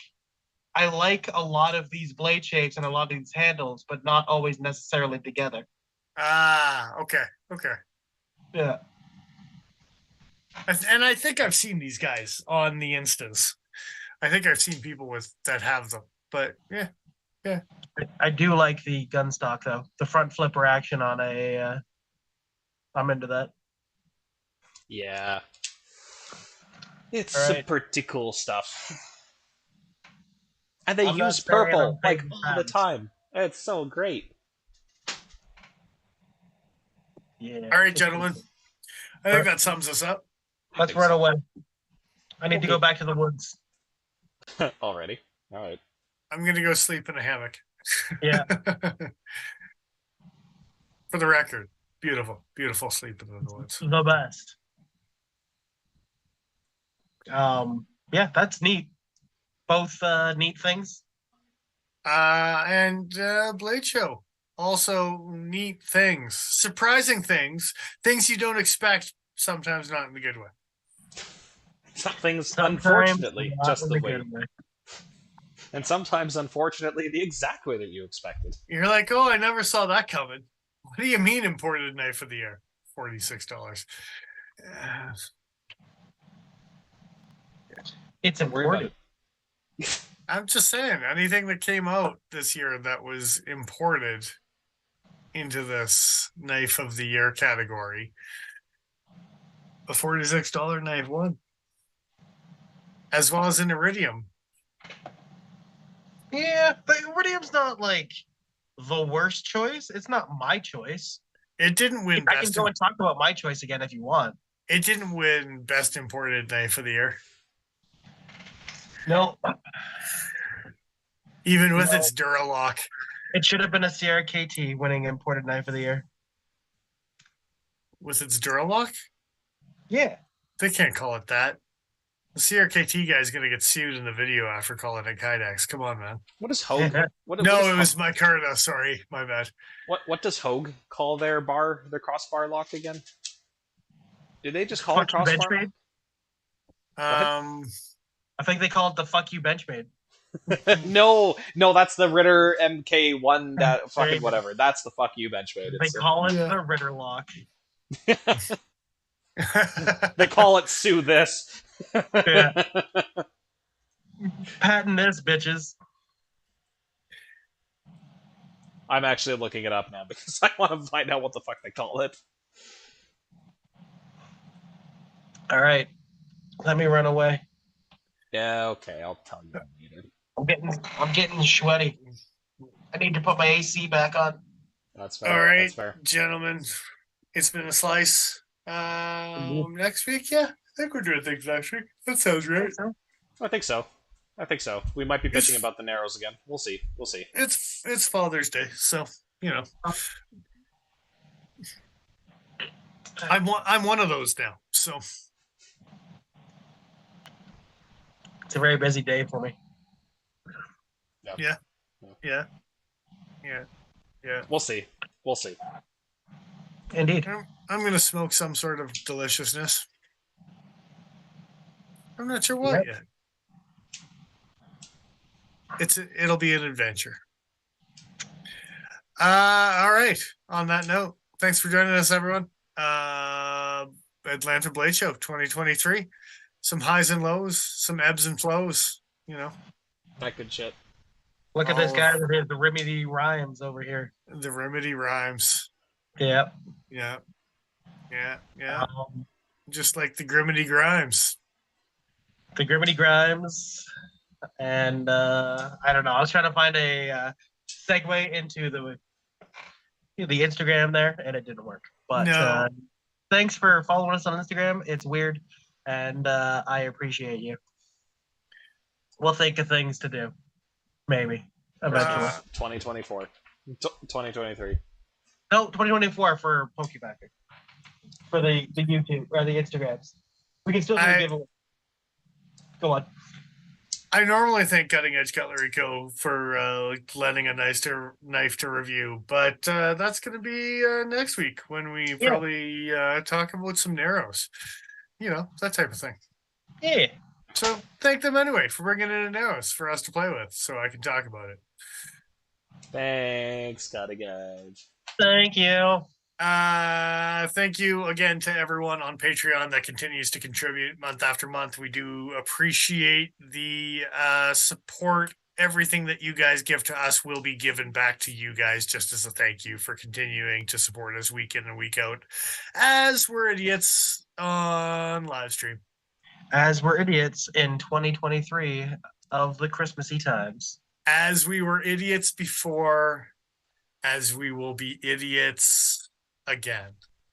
I like a lot of these blade shapes and a lot of these handles, but not always necessarily together. Ah, okay. Yeah. And I think I've seen these guys on the Instas. I think I've seen people that have them, but yeah. I do like the gun stock though. The front flipper action on I'm into that. Yeah. It's some pretty cool stuff. And they use purple like all the time. It's so great. Yeah. All right, gentlemen. I think that sums us up. Let's run away. I need to go back to the woods. Already? All right. I'm going to go sleep in a hammock. Yeah. For the record, beautiful, beautiful sleeping in the woods. The best. Yeah, that's neat. Both neat things. And Blade Show. Also neat things, surprising things, things you don't expect, sometimes not in the good way. Some things, Sometimes unfortunately, not just in the a way. good way. And sometimes, unfortunately, the exact way that you expected. You're like, oh, I never saw that coming. What do you mean imported knife of the year? $46. It's Don't worry about important. it. I'm just saying, anything that came out this year that was imported into this knife of the year category, a $46 knife won, as well as an iridium. Yeah, but iridium's not like the worst choice. It's not my choice. It didn't win I can best. go and talk about my choice again if you want. It didn't win best imported knife of the year, No, even with its Duralock. it should have been a Sierra KT winning imported knife of the year. With its Duralock, Yeah. they can't call it that. The CRKT guy is going to get sued in the video after calling it Kydex. Come on, man. What does Hogue? No, it was Micarta. Sorry, my bad. What does Hogue call their crossbar lock again? Did they just call it crossbar? Benchmade? Um, I think they call it the fuck you Benchmade. no, that's the Ritter MK1. That fucking whatever. That's the fuck you Benchmade. They call it the Ritter lock. They call it sue this. Yeah. Patent this, bitches. I'm actually looking it up now because I want to find out what the fuck they call it. All right, let me run away. Yeah, okay, I'll tell you later. I'm getting sweaty. I need to put my AC back on. That's fair. All right, that's fair. Gentlemen, it's been a slice. Next week, yeah, I think we're doing things next week. That sounds right. I think so. We might be bitching about the Narrows again. We'll see. It's Father's Day, so you know. I'm one of those now. So it's a very busy day for me. Yeah. We'll see. Indeed. I'm gonna smoke some sort of deliciousness. I'm not sure what yet. It'll be an adventure. All right. On that note, thanks for joining us, everyone. Atlanta Blade Show 2023. Some highs and lows, some ebbs and flows. You know, that good shit. Look at this guy with his Remedy rhymes over here. The Remedy rhymes. Yep. Yeah. Just like the Grimity Grimes. The Grimity Grimes. And I don't know. I was trying to find a segue into the Instagram there, and it didn't work. But no. Thanks for following us on Instagram. It's weird, and I appreciate you. We'll think of things to do. Maybe. Eventually. 2024. 2023. No, 2024 for Pokey Factor. For the YouTube or the Instagrams. We can still do a giveaway. Go on. I normally think Cutting Edge Cutlery Co. for lending a nice knife to review, but that's going to be next week when we probably talk about some Narrows. You know, that type of thing. Yeah. So thank them anyway for bringing in a Narrows for us to play with so I can talk about it. Thanks, Cutting Edge. Thank you. Thank you again to everyone on Patreon that continues to contribute month after month. We do appreciate the support. Everything that you guys give to us will be given back to you guys just as a thank you for continuing to support us week in and week out as we're idiots on live stream. As we're idiots in 2023 of the Christmassy times. As we were idiots before, as we will be idiots again.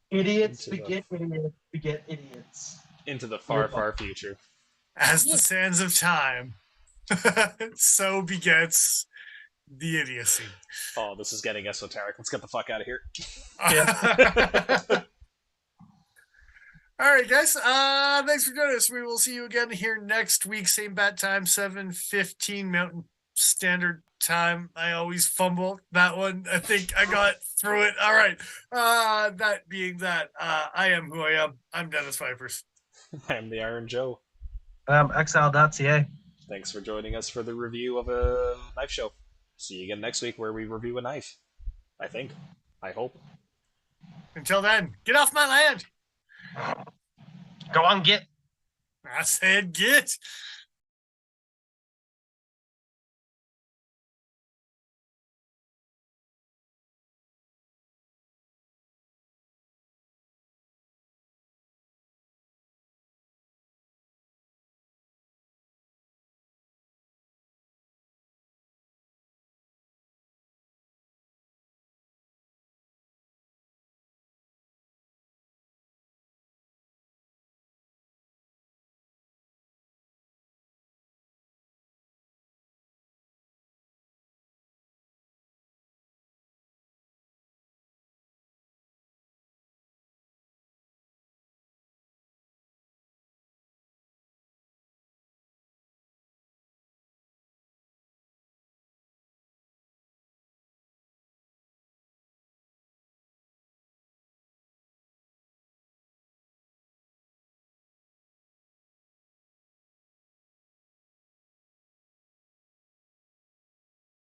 Idiots beget idiots beget idiots. Into the far, far future. As the sands of time, so begets The idiocy. Oh, this is getting esoteric. Let's get the fuck out of here. All right, guys. Thanks for joining us. We will see you again here next week. Same bat time, 7:15 Mountain Standard Time. I always fumble that one. I think I got through it. All right. That being that, I am who I am. I'm Dennis Vipers. I'm the Iron Joe. Exile.ca. Thanks for joining us for the review of a knife show. See you again next week where we review a knife. I think. I hope. Until then, get off my land. Go on, get. I said get.